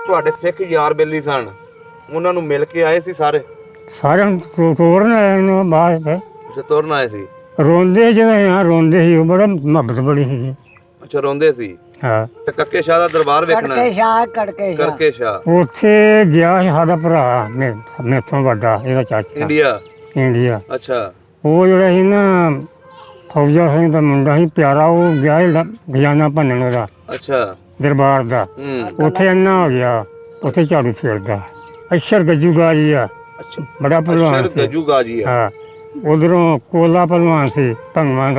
ਤੁਹਾਡੇ ਸਿੱਖ ਯਾਰ ਬੇਲੀ ਸਨ, ਉਹਨਾਂ ਨੂੰ ਮਿਲ ਕੇ ਆਏ ਸੀ ਸਾਰੇ? ਸਾਰਿਆਂ ਨੂੰ ਤੋਰਨ ਆਏ ਨੇ ਬਾਹਰ ਤੇ ਅੱਛਾ, ਤੁਰਨ ਆਏ ਸੀ। ਰੋਂਦੇ ਜਦੋਂ ਯਾਰ ਰੋਂਦੇ ਸੀ, ਉਹ ਬੜਾ ਮੁਹੱਬਤ ਬੜੀ ਸੀ। ਅੱਛਾ, ਰੋਂਦੇ ਸੀ। ਹਾਂ, ਤੇ ਕੱਕੇ ਸ਼ਾਹ ਦਾ ਦਰਬਾਰ ਵੇਖਣਾ ਹੈ? ਕਰਕੇ ਸ਼ਾਹ ਉੱਥੇ ਗਿਆ ਸੀ ਸਾਡਾ ਭਰਾ ਮੇਰੇ ਤੋਂ ਵੱਡਾ, ਇਹਦਾ ਚਾਚਾ ਇੰਡੀਆ। ਅੱਛਾ, ਉਹ ਜਿਹੜਾ ਸੀ ਨਾ ਫੌਜਾ ਸਿੰਘ ਦਾ ਮੁੰਡਾ ਸੀ ਪਿਆਰਾ, ਉਹ ਗਿਆ ਸੀ ਖਜ਼ਾਨਾ ਭੰਨਣ ਉਹਦਾ। ਅੱਛਾ, ਦਰਬਾਰ ਦਾ। ਉੱਥੇ ਇੰਨਾ ਹੋ ਗਿਆ, ਉੱਥੇ ਝਾੜੂ ਫੇਰਦਾ। ਅਸ਼ਰ ਗੱਜੂ ਗਾਜੀ ਆ, ਅੱਛਾ, ਬੜਾ ਪਹਿਲਵਾਨ ਸੀ। ਗੱਜੂ ਗਾਜੀ ਆ। ਹਾਂ, ਉਧਰੋਂ ਕੋਲਾ ਪਹਿਲਵਾਨ ਸੀ ਭੰਗਵਾਂ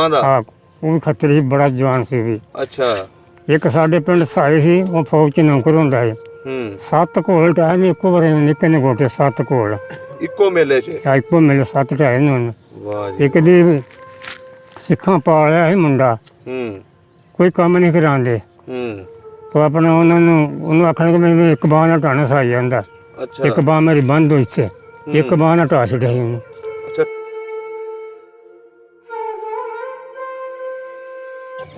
ਦਾ। ਹਾਂ, ਉਹ ਵੀ ਖੱਤਰੀ, ਬੜਾ ਜਵਾਨ ਸੀ ਵੀ। ਅੱਛਾ, ਇੱਕ ਸਾਡੇ ਪਿੰਡ ਸਾਈ ਸੀ, ਉਹ ਫੌਜ 'ਚ ਨੌਕਰ ਹੁੰਦਾ ਸੀ। 7 ਘੋਲ ਟਾਏ ਨੇ ਇੱਕੋ ਵਾਰ, ਨਿੱਕੇ ਨੇ ਗੋਟੇ 7 ਘੋਲ ਇੱਕੋ ਮੇਲੇ 'ਚ? ਇੱਕੋ ਮੇਲੇ 7 ਟਾਏ ਨੇ ਉਹਨੇ। ਵਾਹ ਜੀ। ਇੱਕ ਦੀ ਸਿੱਖਾਂ ਪਾਲਿਆ ਸੀ ਮੁੰਡਾ, ਕੋਈ ਕੰਮ ਨਹੀਂ ਕਰਾਉਂਦੇ। ਤੋ ਆਪਣਾ ਉਹਨੂੰ ਆਖਣ ਕਿ ਮੈਨੂੰ ਇੱਕ ਬਾਂਹ ਨਾਲ ਢਾਣਾ ਸਾਈ ਜਾਂਦਾ। ਅੱਛਾ, ਇੱਕ ਬਾਂਹ ਮੇਰੀ ਬੰਦ ਹੋਈ ਸੀ, ਇੱਕ ਬਾਂਹ ਨਾਲ ਢਾ ਛੱਡਿਆ ਸੀ ਉਹਨੂੰ। ਅੱਛਾ,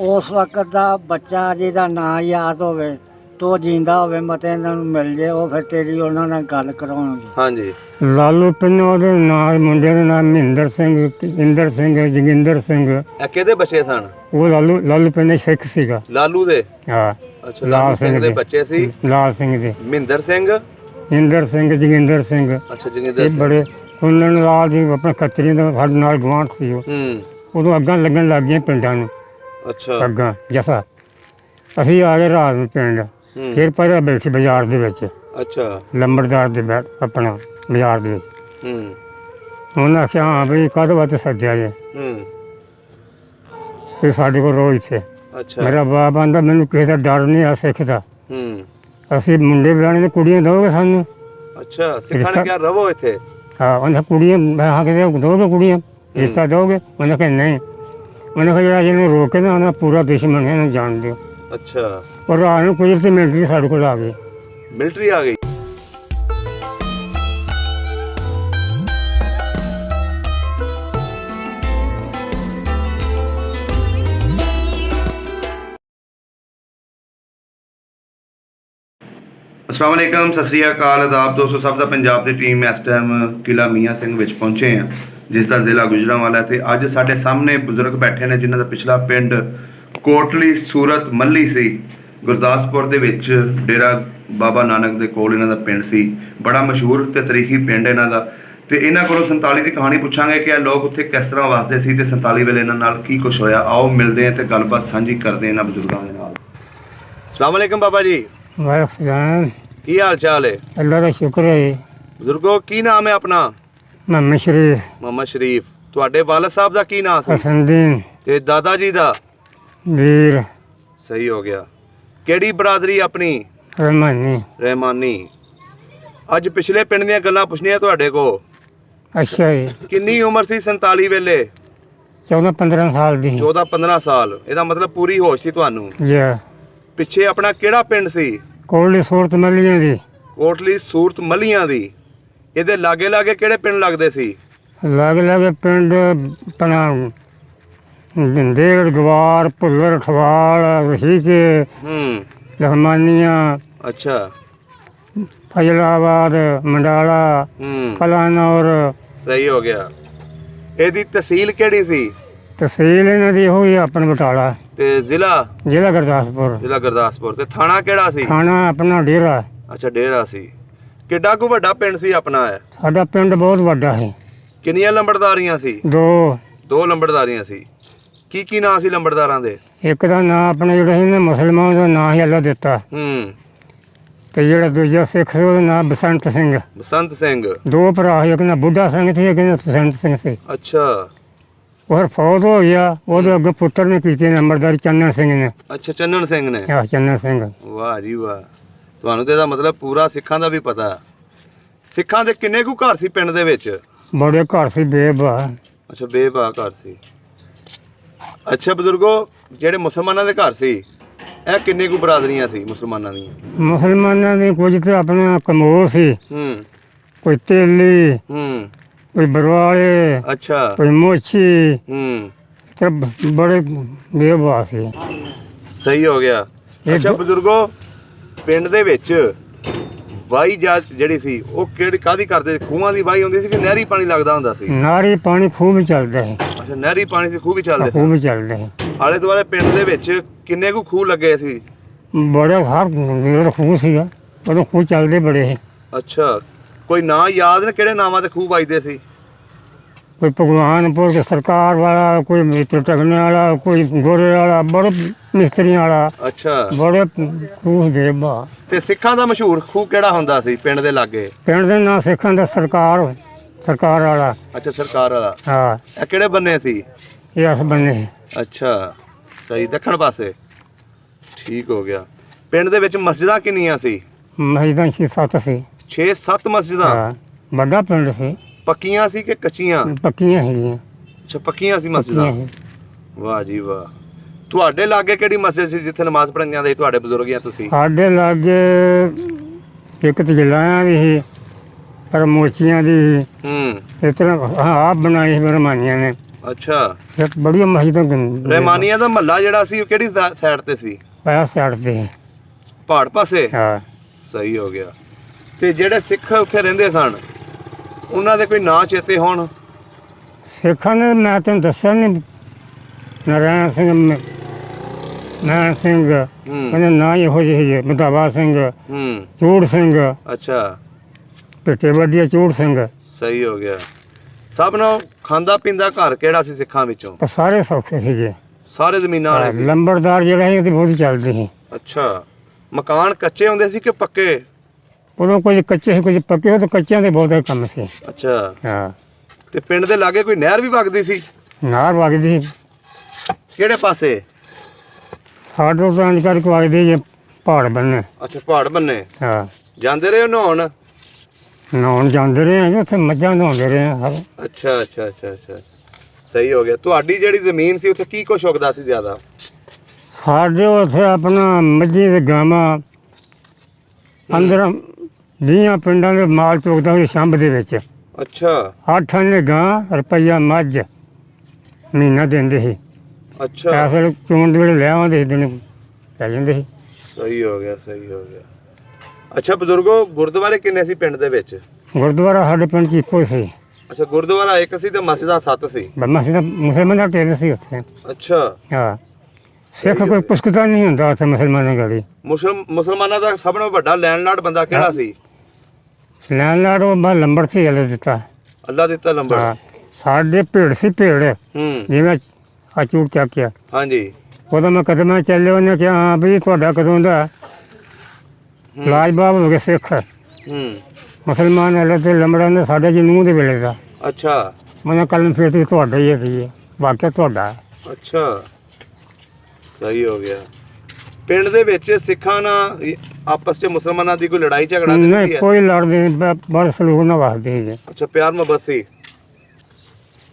ਉਸ ਵਕਤ ਦਾ ਬੱਚਾ ਜਿਹਦਾ ਨਾਂ ਯਾਦ ਹੋਵੇ ਤੋ ਜਿੰਦਾ ਹੋਵੇ, ਮਤੇ ਇਹਨਾਂ ਨੂੰ ਮਿਲ ਜੇ, ਉਹ ਫਿਰ ਤੇਰੀ ਉਹਨਾਂ ਨਾਲ ਗੱਲ ਕਰਾਉਣਗੇ। ਹਾਂਜੀ। ਲਾਲੂ ਪਿੰਨ ਉਹਦੇ ਨਾਂ, ਮੁੰਡੇ ਦੇ ਨਾਮ ਮਹਿੰਦਰ ਸਿੰਘ, ਇੰਦਰ ਸਿੰਘ, ਜੋਗਿੰਦਰ ਸਿੰਘ। ਇਹ ਕਿਹਦੇ ਬੱਚੇ ਸਨ? ਉਹ ਲਾਲੂ ਪਿੰਨ ਸਿੱਖ ਸੀਗਾ। ਲਾਲੂ ਦੇ? ਹਾਂ। ਅੱਛਾ, ਲਾਲ ਸਿੰਘ ਦੇ ਬੱਚੇ ਸੀ? ਲਾਲ ਸਿੰਘ ਦੇ। ਮਹਿੰਦਰ ਸਿੰਘ, ਇੰਦਰ ਸਿੰਘ, ਜੋਗਿੰਦਰ ਸਿੰਘ। ਅੱਛਾ, ਜੋਗਿੰਦਰ ਸਿੰਘ। ਬੜੇ ਉਹਨਾਂ ਨਾਲ ਜੀ ਆਪਣੇ ਖੱਤਰੀ ਦਾ ਸਾਡੇ ਨਾਲ ਗਵਾਂਢ ਸੀ ਉਹ। ਉਦੋਂ ਅੱਗਾਂ ਲੱਗਣ ਲੱਗ ਗਈਆਂ ਪਿੰਡਾਂ ਨੂੰ। ਅੱਛਾ, ਅੱਗਾਂ ਜਸਾ ਅਸੀਂ ਆ ਗਏ ਰਾਤ ਨੂੰ ਪਿੰਡ। ਫਿਰ ਪਹਿਲਾਂ ਬੈਠੇ ਬਾਜ਼ਾਰ ਦੇ ਵਿੱਚ। ਅੱਛਾ, ਲੰਬੜਦਾਰ ਦੇ ਆਪਣਾ ਬਾਜ਼ਾਰ ਦੇ ਵਿੱਚ। ਉਹਨਾਂ ਆਖਿਆ ਹਾਂ ਬਈ ਕਾਹਦੇ ਵਾਸਤੇ ਸੱਦਿਆ ਜੇ? ਤੇ ਸਾਡੇ ਕੋਲ ਰੋ ਇੱਥੇ। ਅੱਛਾ, ਮੇਰਾ ਬਾਪ ਆਂਦਾ ਮੈਨੂੰ ਕਿਸੇ ਦਾ ਡਰ ਨਹੀਂ ਆ ਸਿੱਖ ਦਾ। ਅਸੀਂ ਮੁੰਡੇ ਵਿਆਹਣੇ ਤੇ ਕੁੜੀਆਂ ਦੋਗੇ ਸਾਨੂੰ? ਅੱਛਾ, ਸਿੱਖਾਂ ਨੇ ਕਿਹਾ ਰਵੋ ਇੱਥੇ? ਹਾਂ, ਉਹਨਾਂ ਕੁੜੀਆਂ ਮੈਂ ਆ ਕੇ ਦੋਗੇ ਕੁੜੀਆਂ, ਰਿਸ਼ਤਾ ਦੋਗੇ? ਉਹਨੇ ਕਿਹਾ ਨਹੀਂ। ਉਹਨੇ ਕਿਹਾ ਜਿਹੜਾ ਜਿਹਨੂੰ ਰੋਕੇ ਨਾ ਉਹਨਾਂ ਪੂਰਾ ਦੁਸ਼ਮਣ ਹੈ, ਇਹਨੂੰ ਜਾਣ ਦਿਓ। ਅੱਛਾ, ਪਰ ਰਾਤ ਨੂੰ ਕੁਝ ਤੇ ਮਿਲਟਰੀ ਸਾਡੇ ਕੋਲ ਆ ਗਈ। ਮਿਲਟਰੀ ਆ ਗਈ? अस्सलाम वालेकुम, सत श्री अकाल, आदाब दोस्तों। सब का पंजाब की टीम इस टाइम किला मियाँ सिंह विच पहुंचे हैं, जिसका जिला गुजरांवाला है। अज साडे सामने बुजुर्ग बैठे ने जिन्हों का पिछला पिंड कोटली सूरत मल्ली सी, गुरदासपुर दे विच डेरा बाबा नानक दे कोल इन्हां दा पिंड सी। बड़ा मशहूर ते तारीखी पिंड इन्हां दा। ते इन्हां कोलों 47 की कहानी पुछांगे कि लोग उत्थे किस तरह वसदे सी ते 47 वेले इन्हां नाल की कुछ होया। आओ मिलदे हैं ते गलबात साझी करदे इन्हां बुजुर्गां दे नाल। अस्सलाम वालेकुम बाबा जी। वालेकुम। की हाल चाल है? अल्लाह का शुक्र है। बुजुर्गो की नाम है अपना? मोहम्मद शरीफ। मोहम्मद शरीफ। तुहाडे वालिद साहब दा की नाम सी? हसनदीन। ते दादा जी दा? वीर। सही हो गया। केड़ी बरादरी अपनी? रहमानी। रहमानी। अज पिछले पिंड दीयां गल्लां पुछनियां तुहाडे को। अच्छा जी। किन्नी उम्र सी 47 वेले? 14-15 साल दी। 14-15 साल। ਇਹਦਾ ਮਤਲਬ ਪੂਰੀ ਹੋਸ਼ ਸੀ ਤੁਹਾਨੂੰ? ਜੀ। ਪਿੱਛੇ ਆਪਣਾ ਕਿਹੜਾ ਪਿੰਡ ਸੀ? ਕੋਟਲੀ ਸੂਰਤ ਮੱਲੀਆਂ ਦੀ। ਕੋਟਲੀ ਸੂਰਤ ਮੱਲੀਆਂ ਦੀ। ਇਹਦੇ ਲਾਗੇ ਲਾਗੇ ਕਿਹੜੇ ਪਿੰਡ ਲੱਗਦੇ ਸੀ? ਲਾਗੇ ਲਾਗੇ ਪਿੰਡ ਆਪਣਾ ਦਿੰਦੇੜ, ਗਵਾਰ, ਭੁੱਲਰ, ਠਵਾਲ, ਰਸ਼ੀਕੇ, ਲਹਮਾਨੀਆਂ। ਅੱਛਾ। ਫਜ਼ਲਾਬਾਦ, ਮੰਡਾਲਾ, ਕਲਾਨੌਰ। ਸਹੀ ਹੋ ਗਿਆ। ਇਹਦੀ ਤਹਿਸੀਲ ਕਿਹੜੀ ਸੀ? ਤਹਿਸੀਲ ਇਹਨਾਂ ਦੀ ਹੋਈ ਆਪਣਾ ਬਟਾਲਾ। ਤੇ ਜ਼ਿਲ੍ਹਾ? ਜ਼ਿਲ੍ਹਾ ਗੁਰਦਾਸਪੁਰ। ਜ਼ਿਲ੍ਹਾ ਗੁਰਦਾਸਪੁਰ। ਤੇ ਥਾਣਾ ਕਿਹੜਾ ਸੀ? ਥਾਣਾ ਆਪਣਾ ਡੇਰਾ। ਅੱਛਾ, ਡੇਰਾ ਸੀ। ਕਿੱਡਾ ਕੁ ਵੱਡਾ ਪਿੰਡ ਸੀ ਆਪਣਾ ਇਹ? ਸਾਡਾ ਪਿੰਡ ਬਹੁਤ ਵੱਡਾ ਹੈ। ਕਿੰਨੀਆਂ ਲੰਬੜਦਾਰੀਆਂ ਸੀ? 2 ਲੰਬੜਦਾਰੀਆਂ ਸੀ। ਕੀ ਨਾਂ ਸੀ ਲੰਬੜਦਾਰਾਂ ਦੇ? ਇੱਕ ਦਾ ਨਾਂ ਆਪਣਾ ਜਿਹੜਾ ਸੀ ਨਾ ਮੁਸਲਮਾਨ ਦਾ ਨਾਂ ਹੀ ਅੱਲਾ ਦਿੱਤਾ। ਤੇ ਜਿਹੜਾ ਦੂਜਾ ਸਿੱਖ ਸੀ ਉਹਦਾ ਨਾਂ ਬਸੰਤ ਸਿੰਘ। ਬਸੰਤ ਸਿੰਘ। 2 ਭਰਾ ਸੀ, ਇੱਕ ਨਾ ਬੁੱਢਾ ਸਿੰਘ ਸੀ, ਇੱਕ ਨਾ ਬਸੰਤ ਸਿੰਘ ਸੀ। ਅੱਛਾ। ਉਹ ਫਿਰ ਫੌਤ ਹੋ ਗਿਆ। ਉਹਦੇ ਅੱਗੇ ਪੁੱਤਰ ਨੇ ਕੀਤੀ ਨੰਬਰਦਾਰੀ ਚੰਨਣ ਸਿੰਘ ਨੇ। ਅੱਛਾ, ਚੰਨਣ ਸਿੰਘ ਨੇ। ਆਹ ਚੰਨਣ ਸਿੰਘ। ਵਾਹ ਜੀ ਵਾਹ। ਤੁਹਾਨੂੰ ਤੇ ਇਹਦਾ ਮਤਲਬ ਪੂਰਾ ਸਿੱਖਾਂ ਦਾ ਵੀ ਪਤਾ। ਸਿੱਖਾਂ ਦੇ ਕਿੰਨੇ ਕੁ ਘਰ ਸੀ ਪਿੰਡ ਦੇ ਵਿੱਚ? ਬੜੇ ਘਰ ਸੀ, ਬੇਬਾ। ਅੱਛਾ, ਬੇਬਾ ਘਰ ਸੀ। ਅੱਛਾ ਬਜ਼ੁਰਗੋ, ਜਿਹੜੇ ਮੁਸਲਮਾਨਾਂ ਦੇ ਘਰ ਸੀ ਇਹ ਕਿੰਨੇ ਕੁ ਬਰਾਦਰੀਆਂ ਸੀ ਮੁਸਲਮਾਨਾਂ ਦੀਆਂ? ਮੁਸਲਮਾਨਾਂ ਦੀ ਕੁਝ ਤੇ ਆਪਣਾ ਕਮੋਰ ਸੀ, ਕੋਈ ਤੇਲੀ, ਕੋਈ ਬਰਵਾਲੇ, ਅੱਛਾ, ਕੋਈ ਮੋਚੀ, ਤੇ ਬੜੇ ਬੇਬਾ ਸੀ। ਸਹੀ ਹੋ ਗਿਆ। ਅੱਛਾ ਬਜ਼ੁਰਗੋ, ਪਿੰਡ ਦੇ ਵਿੱਚ ਵਾਈ ਜਿਹੜੀ ਸੀ ਉਹ ਕਿਹੜੀ ਕਾਹਦੀ ਕਰਦੇ ਸੀ? ਖੂਹਾਂ ਦੀ ਵਾਈ ਹੁੰਦੀ ਸੀ ਕਿ ਨਹਿਰੀ ਪਾਣੀ ਲੱਗਦਾ ਹੁੰਦਾ ਸੀ? ਨਾਰੀ ਪਾਣੀ ਖੂਬ ਹੀ ਚੱਲਦਾ ਹੈ, ਅੱਛਾ, ਨਹਿਰੀ ਪਾਣੀ ਸੀ, ਖੂਹ ਵੀ ਚੱਲਦੇ ਖੂਬ ਹੀ ਚੱਲਦਾ ਹੈ। ਆਲੇ ਦੁਆਲੇ ਪਿੰਡ ਦੇ ਵਿੱਚ ਕਿੰਨੇ ਕੁ ਖੂਹ ਲੱਗੇ ਸੀ? ਬੜੇ ਹਰ ਜਿਹੜਾ ਖੂਹ ਸੀਗਾ ਉਦੋਂ ਖੂਹ ਚੱਲਦੇ ਬੜੇ ਸੀ। ਅੱਛਾ, ਕੋਈ ਨਾਂ ਯਾਦ ਨੇ ਕਿਹੜੇ ਨਾਵਾਂ ਤੇ ਖੂਹ ਵੱਜਦੇ ਸੀ? ਕੋਈ ਭਗਵਾਨਪੁਰ ਕੇ ਸਰਕਾਰ ਵਾਲਾ, ਕੋਈ ਮਿੱਤਰ ਟਗਨੇ ਵਾਲਾ, ਕੋਈ ਗੋਰੇ ਵਾਲਾ, ਬੜੇ ਮਿਸਤਰੀਆਂ ਵਾਲਾ, ਅੱਛਾ, ਬੜੇ ਖੂਹ ਦੇ ਬਾ। ਤੇ ਸਿੱਖਾਂ ਦਾ ਮਸ਼ਹੂਰ ਖੂਹ ਕਿਹੜਾ ਹੁੰਦਾ ਸੀ ਪਿੰਡ ਦੇ ਲਾਗੇ? ਪਿੰਡ ਦੇ ਨਾਂ ਸਿੱਖਾਂ ਦਾ ਸਰਕਾਰ ਵਾਲਾ। ਅੱਛਾ, ਸਰਕਾਰ ਵਾਲਾ। ਹਾਂ, ਇਹ ਕਿਹੜੇ ਬੰਨੇ ਸੀ? ਇਹ ਇਸ ਬੰਨੇ ਅੱਛਾ, ਸਹੀ, ਦੱਖਣ ਪਾਸੇ। ਠੀਕ ਹੋ ਗਿਆ। ਪਿੰਡ ਦੇ ਵਿੱਚ ਮਸਜਿਦਾਂ ਕਿੰਨੀਆਂ ਸੀ? ਮਸਜਿਦਾਂ 6-7 ਸੀ। 6-7 ਮਸਜਿਦਾਂ। ਹਾਂ, ਵੱਡਾ ਪਿੰਡ ਸੀ। ਪੱਕੀਆਂ ਸੀ ਕਿ ਕੱਚੀਆਂ? ਪੱਕੀਆਂ ਹੈਗੀਆਂ। ਅੱਛਾ, ਪੱਕੀਆਂ ਸੀ ਮਸਜਿਦਾਂ। ਵਾਹ ਜੀ ਵਾਹ। ਤੁਹਾਡੇ ਲਾਗੇ ਕਿਹੜੀ ਮਸਜਿਦ ਸੀ ਜਿੱਥੇ ਨਮਾਜ਼ ਪੜ੍ਹਨ ਜਾਂਦੇ ਸੀ ਤੁਹਾਡੇ ਬਜ਼ੁਰਗ ਜਾਂ ਤੁਸੀਂ? ਸਾਡੇ ਲਾਗੇ ਇੱਕ ਤੇ ਜਲਾਇਆ ਵੀ ਸੀ, ਪਰ ਮੋਚੀਆਂ ਦੀ ਹੂੰ। ਇਸ ਤਰ੍ਹਾਂ ਆਪ ਬਣਾਈ ਸੀ ਰਹਿਮਾਨੀਆਂ ਨੇ। ਅੱਛਾ, ਇੱਕ ਬੜੀਆਂ ਮਸਜਿਦਾਂ ਰਹਿਮਾਨੀਆਂ ਦਾ ਮਹੱਲਾ ਜਿਹੜਾ ਸੀ ਉਹ ਕਿਹੜੀ ਸਾਈਡ ਤੇ ਸੀ? ਪਾਇਆ ਸਾਈਡ ਤੇ। ਪਹਾੜ ਪਾਸੇ। ਹਾਂ, ਸਹੀ ਹੋ ਗਿਆ। ਤੇ ਜਿਹੜੇ ਸਿੱਖ ਉੱਥੇ ਰਹਿੰਦੇ ਸਨ ਉਹਨਾਂ ਦੇ ਕੋਈ ਨਾਂ ਚੇਤੇ ਹੋਣ? ਸਿੱਖਾਂ ਨੇ ਮੈਂ ਤੈਨੂੰ ਦੱਸਿਆ ਨਹੀਂ, ਨਾਰਾਇਣ ਸਿੰਘ, ਨਾਰਾਇਣ ਸਿੰਘ, ਹੂੰ ਉਹਨੇ ਨਾਂ ਇਹੋ ਜਿਹੇ ਮਧਾਵਾ ਸਿੰਘ, ਹੂੰ। ਚੂੜ ਸਿੰਘ, ਅੱਛਾ, ਪਿੱਟੇ ਵਧੀਆ ਚੂੜ ਸਿੰਘ। ਸਹੀ ਹੋ ਗਿਆ। ਸਭ ਨੂੰ ਖਾਂਦਾ ਪੀਂਦਾ ਘਰ ਕਿਹੜਾ ਸੀ ਸਿੱਖਾਂ ਵਿੱਚੋਂ? ਪਰ ਸਾਰੇ ਸੌਖੇ ਸੀਗੇ। ਸਾਰੇ ਜ਼ਮੀਨਾਂ ਵਾਲੇ ਸੀ? ਲੰਬੜਦਾਰ ਜਿਹੜਾ ਸੀ ਉਹਦੀ ਬਹੁਤ ਚੱਲਦੀ ਸੀ। ਅੱਛਾ, ਮਕਾਨ ਕੱਚੇ ਹੁੰਦੇ ਸੀ ਕਿ ਪੱਕੇ? ਉਦੋਂ ਕੁਝ ਕੱਚੇ ਸੀ, ਕੁਝ ਪੱਕੇ ਹੋ, ਤੇ ਕੱਚਿਆਂ ਦੇ ਬਹੁਤ ਕੰਮ ਸੀ। ਅੱਛਾ, ਹਾਂ, ਤੇ ਪਿੰਡ ਦੇ ਲਾਗੇ ਕੋਈ ਨਹਿਰ ਵੀ ਵਗਦੀ ਸੀ? ਨਾਰ ਵਗਦੀ ਸੀ। ਕਿਹੜੇ ਪਾਸੇ? ਸਾਡੇ ਤੋਂ ਤਾਂ ਅੰਜ ਕਰਕੇ ਵਗਦੀ ਜੇ ਪਹਾੜ ਬੰਨੇ। ਅੱਛਾ, ਪਹਾੜ ਬੰਨੇ। ਹਾਂ, ਜਾਂਦੇ ਰਹੇ ਹੋ ਨਹਾਉਣ? ਨਹਾਉਣ ਜਾਂਦੇ ਰਹੇ ਹਾਂ, ਉੱਥੇ ਮੱਝਾਂ ਨਹਾਉਂਦੇ ਰਹੇ ਹਾਂ ਹਰ। ਅੱਛਾ ਅੱਛਾ ਅੱਛਾ ਅੱਛਾ, ਸਹੀ ਹੋ ਗਿਆ। ਤੁਹਾਡੀ ਜਿਹੜੀ ਜ਼ਮੀਨ ਸੀ ਉੱਥੇ ਕੀ ਕੁਛ ਉੱਗਦਾ ਸੀ ਜ਼ਿਆਦਾ? ਸਾਡੇ ਉੱਥੇ ਆਪਣਾ ਮੱਝੀ ਤੇ ਗਾਵਾਂ ਅੰਦਰ 20 ਪਿੰਡਾਂ ਦੇ ਮਾਲ ਚੁਗਦਾ ਹੋਈ ਸ਼ੰਭ ਦੇ ਵਿੱਚ। ਅੱਛਾ 8 ਨੇ ਗਾਂ, ਰੁਪਈਆ ਮੱਝ ਮਹੀਨਾ ਦਿੰਦੇ ਸੀ। ਅੱਛਾ, ਪੈਸੇ ਚੋਣ ਦੇ ਵੇਲੇ ਲੈ ਆਉਂਦੇ ਸੀ, ਦਿਨ ਲੈ ਜਾਂਦੇ ਸੀ। ਸਹੀ ਹੋ ਗਿਆ, ਸਹੀ ਹੋ ਗਿਆ। ਅੱਛਾ ਬਜ਼ੁਰਗੋ, ਗੁਰਦੁਆਰੇ ਕਿੰਨੇ ਸੀ ਪਿੰਡ ਦੇ ਵਿੱਚ? ਗੁਰਦੁਆਰਾ ਸਾਡੇ ਪਿੰਡ 'ਚ ਇੱਕੋ ਸੀ। ਅੱਛਾ, ਗੁਰਦੁਆਰਾ ਇੱਕ ਸੀ ਤੇ ਮਸਜਿਦਾਂ 7 ਸੀ? ਬਸ ਦਾ ਮੁਸਲਮਾਨ ਦਾ ਢੇਰ ਸੀ ਉੱਥੇ। ਅੱਛਾ, ਹਾਂ, ਸਿੱਖ ਕੋਈ ਪੁਸਕਦਾ ਨਹੀਂ ਹੁੰਦਾ ਉੱਥੇ ਮੁਸਲਮਾਨਾਂ ਗਾੜੀ। ਮੁਸਲਮਾਨਾਂ ਦਾ ਸਭ ਤੋਂ ਵੱਡਾ ਲੈਂਡਲਾਰਡ ਬੰਦਾ ਕਿਹੜਾ ਸੀ? ਲੈਂਡਲਾਰਡ ਉਹ ਬਸ ਲੰਬਰ ਸੀ ਅੱਲਾ ਦਿੱਤਾ। ਅੱਲਾ ਦਿੱਤਾ ਲੰਬੜ। ਹਾਂ, ਸਾਡੇ ਭੇੜ ਸੀ, ਭੇੜ ਹੂੰ, ਜਿਵੇਂ ਆ ਚੂੜ ਚੱਕਿਆ। ਹਾਂਜੀ। ਉਦੋਂ ਮੈਂ ਕਦਮਾਂ ਚੱਲੇ, ਉਹਨੇ ਕਿਹਾ ਹਾਂ ਵੀ ਤੁਹਾਡਾ ਕਦੋਂ ਦਾ? ਲਾਜਵਾਬ ਹੋ ਗਏ ਸਿੱਖ। ਹੂੰ, ਮੁਸਲਮਾਨ ਅੱਲਾ ਤੇ ਲੰਬੜਾਂ ਦੇ ਸਾਡੇ ਜੀ ਨੂੰਹ ਦੇ ਵੇਲੇ ਦਾ। ਅੱਛਾ ਮੈਂ ਕਲਮ ਫੇਰ ਤੇ ਤੁਹਾਡਾ ਹੀ ਹੈ, ਵਾਕਿਆ ਤੁਹਾਡਾ। ਅੱਛਾ, ਸਹੀ ਹੋ ਗਿਆ। ਪਿੰਡ ਦੇ ਵਿੱਚ ਸਿੱਖਾਂ ਨਾਲ ਆਪਸ 'ਚ ਮੁਸਲਮਾਨਾਂ ਦੀ ਕੋਈ ਲੜਾਈ ਝਗੜਾ ਤਾਂ ਨਹੀਂ ਨਹੀਂ, ਹੈ? ਕੋਈ ਲੜਦੇ ਨਹੀਂ, ਬੜ ਸਲੂਕ ਨਾਲ ਵਸਦੇ ਸੀਗੇ। ਅੱਛਾ, ਪਿਆਰ ਮੁਹੱਬਤ ਸੀ।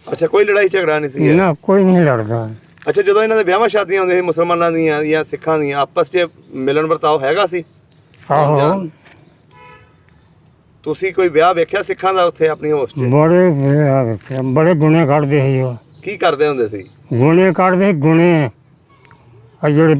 ਅੱਛਾ, ਕੋਈ ਲੜਾਈ ਝਗੜਾ ਨਹੀਂ ਸੀ? ਨਾ, ਕੋਈ ਨਹੀਂ ਲੜਦਾ। ਅੱਛਾ, ਜਦੋਂ ਇਹਨਾਂ ਦੇ ਵਿਆਹਾਂ ਸ਼ਾਦੀਆਂ ਹੁੰਦੀਆਂ ਸੀ ਮੁਸਲਮਾਨਾਂ ਦੀਆਂ ਜਾਂ ਸਿੱਖਾਂ ਦੀਆਂ, ਆਪਸ 'ਚ ਮਿਲਣ ਵਰਤਾਓ ਹੈਗਾ ਸੀ? ਆਹੋ, ਤੁਸੀਂ ਕੋਈ ਵਿਆਹ ਵੇਖਿਆ ਸਿੱਖਾਂ ਦਾ ਉੱਥੇ ਆਪਣੀ ਹੋਸਟ 'ਚ? ਬੜੇ ਗੁਣੇ ਕੱਢਦੇ ਸੀ ਉਹ। ਕੀ ਕਰਦੇ ਹੁੰਦੇ ਸੀ? ਗੁਣੇ ਕੱਢਦੇ ਸੀ, ਗੁਣੇ ਆ ਜਿਹੜੇ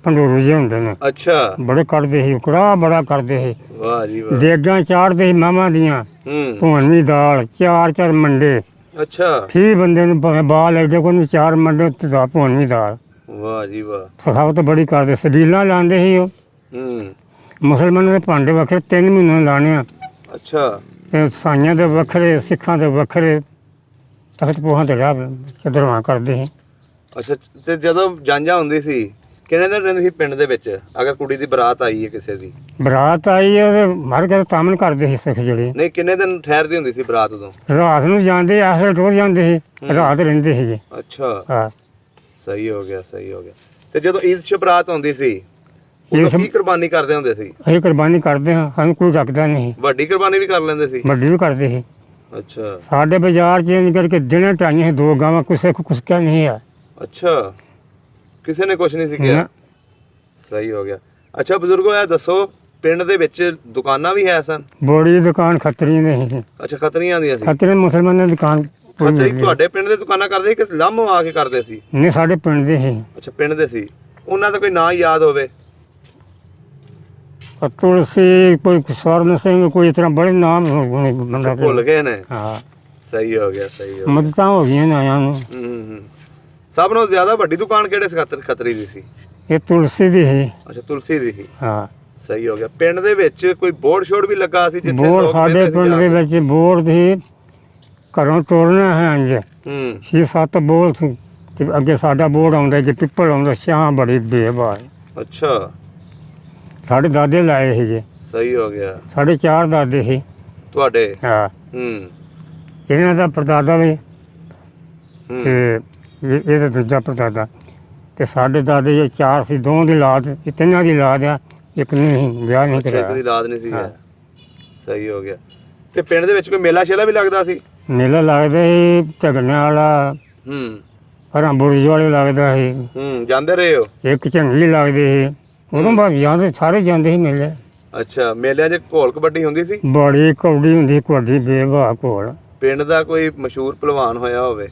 ਪੰਡੂਰੂ ਜਿਹੇ ਹੁੰਦੇ ਨੇ, ਅੱਛਾ, ਬੜੇ ਕੱਢਦੇ ਸੀ। ਕੜਾਹ ਬੜਾ ਕਰਦੇ ਸੀ। ਵਾਹ ਜੀ ਵਾਹ। ਦੇਗਾਂ ਚਾੜਦੇ ਸੀ ਮਾਵਾਂ ਦੀਆਂ, ਹੂੰ, ਭੁੰਨਵੀਂ ਦਾਲ, 4-4 ਮੰਡੇ। ਅੱਛਾ, 30 ਬੰਦੇ ਨੂੰ ਭਾਵੇਂ ਬਾਲ ਐਡੇ ਕੋਈ ਨੂੰ 4 ਮੰਡੇ ਤੇ ਦਾ ਭੁੰਨਵੀਂ ਦਾਲ। ਵਾਹ ਜੀ ਵਾਹ। ਸਖਾਵਤ ਬੜੀ ਕਰਦੇ, ਸਬੀਲਾਂ ਲਾਉਂਦੇ ਸੀ ਉਹ। ਹੂੰ, ਮੁਸਲਮਾਨਾਂ ਦੇ ਭਾਂਡੇ ਵੱਖਰੇ 3 ਮਹੀਨੇ ਲਾਣੇ ਆ, ਅੱਛਾ, ਤੇ ਸਾਈਆਂ ਦੇ ਵੱਖਰੇ, ਸਿੱਖਾਂ ਦੇ ਵੱਖਰੇ। ਤਖਤ ਪੋਹਾਂ ਤੇ ਰਾਹ ਚਦਰਵਾ ਕਰਦੇ ਸੀ। ਅੱਛਾ। ਤੇ ਜਦੋਂ ਜਾਂਝਾ ਹੁੰਦੀ ਸੀ ਕਿੰਨੇ ਦਿਨ ਰਹਿੰਦੇ ਸੀ ਪਿੰਡ ਦੇ ਵਿੱਚ? ਅਗਰ ਕੁੜੀ ਦੀ ਬਰਾਤ ਆਈ ਹੈ ਕਿਸੇ ਦੀ, ਬਰਾਤ ਆਈ ਹੈ ਤੇ ਹਰ ਘਰ ਤਾਮਨ ਕਰਦੇ ਸੀ ਸਿੱਖ ਜਿਹੜੇ। ਨਹੀਂ ਕਿੰਨੇ ਦਿਨ ਠਹਿਰਦੀ ਹੁੰਦੀ ਸੀ ਬਰਾਤ ਉਦੋਂ? ਰਾਤ ਨੂੰ ਜਾਂਦੇ, ਆਸਰੇ ਟੁਰ ਜਾਂਦੇ ਸੀ, ਰਾਤ ਰਹਿੰਦੇ ਸੀਗੇ। ਅੱਛਾ, ਹਾਂ, ਸਹੀ ਹੋ ਗਿਆ, ਸਹੀ ਹੋ ਗਿਆ। ਤੇ ਜਦੋਂ ਈਦ ਸ਼ਬਰਾਤ ਆਉਂਦੀ ਸੀ ਇਹ ਉਦੋਂ ਸਭ ਕੀ ਕੁਰਬਾਨੀ ਕਰਦੇ ਹੁੰਦੇ ਸੀ? ਅਸੀਂ ਕੁਰਬਾਨੀ ਕਰਦੇ ਹਾਂ, ਸਾਨੂੰ ਕੋਈ ਰੱਖਦਾ ਨਹੀਂ। ਵੱਡੀ ਕੁਰਬਾਨੀ ਵੀ ਕਰ ਲੈਂਦੇ ਸੀ? ਵੱਡੀ ਵੀ ਕਰਦੇ ਸੀ। ਅੱਛਾ ਸਾਡੇ ਬਾਜ਼ਾਰ 'ਚ ਇੰਝ ਕਰਕੇ ਦਿਨੇ ਢਾਈਆਂ ਸੀ 2 ਗਾਵਾਂ, ਕਿਸੇ ਕੋ ਕੁਛ ਕਿਹਾ ਨਹੀਂ ਹੈ। ਅੱਛਾ, ਕਿਸੇ ਨੇ ਕੁਝ ਨਹੀਂ ਸੀ ਕਿਹਾ? ਨਾ, ਸਹੀ ਹੋ ਗਿਆ। ਅੱਛਾ ਬਜ਼ੁਰਗੋ, ਇਹ ਦੱਸੋ ਪਿੰਡ ਦੇ ਵਿੱਚ ਦੁਕਾਨਾਂ ਵੀ ਹੈ ਸਨ? ਬੋੜੀ ਦੁਕਾਨ ਖੱਤਰੀ ਦੀ ਸੀ। ਅੱਛਾ, ਖੱਤਰੀਆਂ ਦੀਆਂ ਸੀ? ਖੱਤਰੀ ਮੁਸਲਮਾਨਾਂ ਦੀ ਦੁਕਾਨ ਕੋਈ ਖੱਤਰੀ ਨਹੀਂ। ਤੁਹਾਡੇ ਪਿੰਡ ਦੇ ਦੁਕਾਨਾਂ ਕਰਦੇ ਸੀ ਕਿ ਲਾਮੋ ਆ ਕੇ ਕਰਦੇ ਸੀ? ਨਹੀਂ, ਸਾਡੇ ਪਿੰਡ ਦੇ ਸੀ। ਅੱਛਾ, ਪਿੰਡ ਦੇ ਸੀ। ਉਹਨਾਂ ਦਾ ਕੋਈ ਨਾਂ ਯਾਦ ਹੋਵੇ? ਤੁਲਸੀ ਕੋਈ ਸਵਰਨ ਸਿੰਘ ਕੋਈ ਇਸ ਤਰ੍ਹਾਂ ਬੜੇ ਨਾਮ ਹੋਣੇ ਬੰਦਾ ਭੁੱਲ ਗਏ ਨੇ। ਹਾਂ ਸਹੀ ਹੋ ਗਿਆ, ਸਹੀ ਹੋ ਗਿਆ। ਮਦਤਾਂ ਹੋ ਗਈਆਂ ਨੇ ਆਇਆਂ ਨੂੰ। ਹੂੰ। ਸਭ ਨਾਲੋਂ ਜ਼ਿਆਦਾ ਵੱਡੀ ਦੁਕਾਨ ਕਿਹੜੇ ਖੱਤਰੀ ਦੀ ਸੀ? ਇਹ ਤੁਲਸੀ ਦੀ ਸੀ। ਅੱਛਾ, ਤੁਲਸੀ ਦੀ ਸੀ। ਹਾਂ ਸਹੀ ਹੋ ਗਿਆ। ਪਿੰਡ ਦੇ ਵਿੱਚ ਕੋਈ ਬੋਰਡ ਸ਼ੋਰਡ ਵੀ ਲੱਗਾ ਸੀ ਜਿੱਥੇ ਬੋਰ ਲੋਕ ਸਾਡੇ ਬਹਿੰਦੇ ਸੀ ਪਿੰਡ ਜਾ ਦੇ ਕੇ? ਵਿੱਚ ਬੋਰ ਦੀ ਘਰੋਂ ਤੋੜਨਾ ਹੈ ਅੰਜ ਹੂੰ 6-7 ਬੋਰ ਸੀ ਤੇ ਅੱਗੇ ਸਾਡਾ ਬੋਰ ਆਉਂਦਾ ਜੇ ਪਿੱਪਲ ਆਉਂਦਾ ਛਾਂ ਬੜੀ ਬੇਬਾਰ। ਅੱਛਾ, ਸਾਡੇ ਦਾਦੇ ਲਾਏ ਸੀ ਜੀ, ਸਹੀ ਹੋ ਗਿਆ। ਸਾਡੇ 4 ਦਾਦੇ ਸੀ। ਤੁਹਾਡੇ? ਹਾਂ ਹੂੰ ਇਹਨਾਂ ਦਾ ਪੜਦਾਦਾ ਵੀ ਹੂੰ। ਤੇ ਇਹਦਾ ਦੂਜਾ ਪੜਦਾਦਾ ਤੇ ਸਾਡੇ ਦਾਦੇ ਜੇ 4 ਸੀ, 2 ਦੀ ਔਲਾਦ, ਇਹ 3 ਦੀ ਔਲਾਦ ਆ, ਇੱਕ ਨੇ ਵਿਆਹ ਨਹੀਂ ਅੱਛਾ, ਇੱਕ ਦੀ ਕਰਾਇਆ। ਲਾਦ ਨਹੀਂ ਸੀ ਹਾਂ। ਹੈ। ਸਹੀ ਹੋ ਗਿਆ। ਤੇ ਪਿੰਡ ਦੇ ਵਿੱਚ ਕੋਈ ਮੇਲਾ ਸ਼ੇਲਾ ਵੀ ਲੱਗਦਾ ਸੀ? ਮੇਲਾ ਲੱਗਦਾ ਸੀ ਝਗੜਨੇ ਵਾਲਾ, ਹੂੰ ਹਰਾਂ ਬੁਰਜ ਵਾਲੇ ਲੱਗਦਾ ਸੀ, ਹੂੰ। ਜਾਂਦੇ ਰਹੇ ਹੋ? ਇੱਕ ਝੰਗਲੀ ਲੱਗਦੀ ਸੀ। ਉਦੋਂ ਬਾਅਦ ਜਾਂਦੇ ਸਾਰੇ ਜਾਂਦੇ ਸੀ ਮੇਲੇ। ਅੱਛਾ, ਮੇਲਿਆਂ 'ਚ ਘੋਲ ਕਬੱਡੀ ਹੁੰਦੀ ਸੀ? ਬੜੀ ਕੌਡੀ ਹੁੰਦੀ, ਕੌਡੀ ਬੇਵਾ ਕੋਲ। ਪਿੰਡ ਦਾ ਕੋਈ ਮਸ਼ਹੂਰ ਪਹਿਲਵਾਨ ਹੋਇਆ ਹੋਵੇ?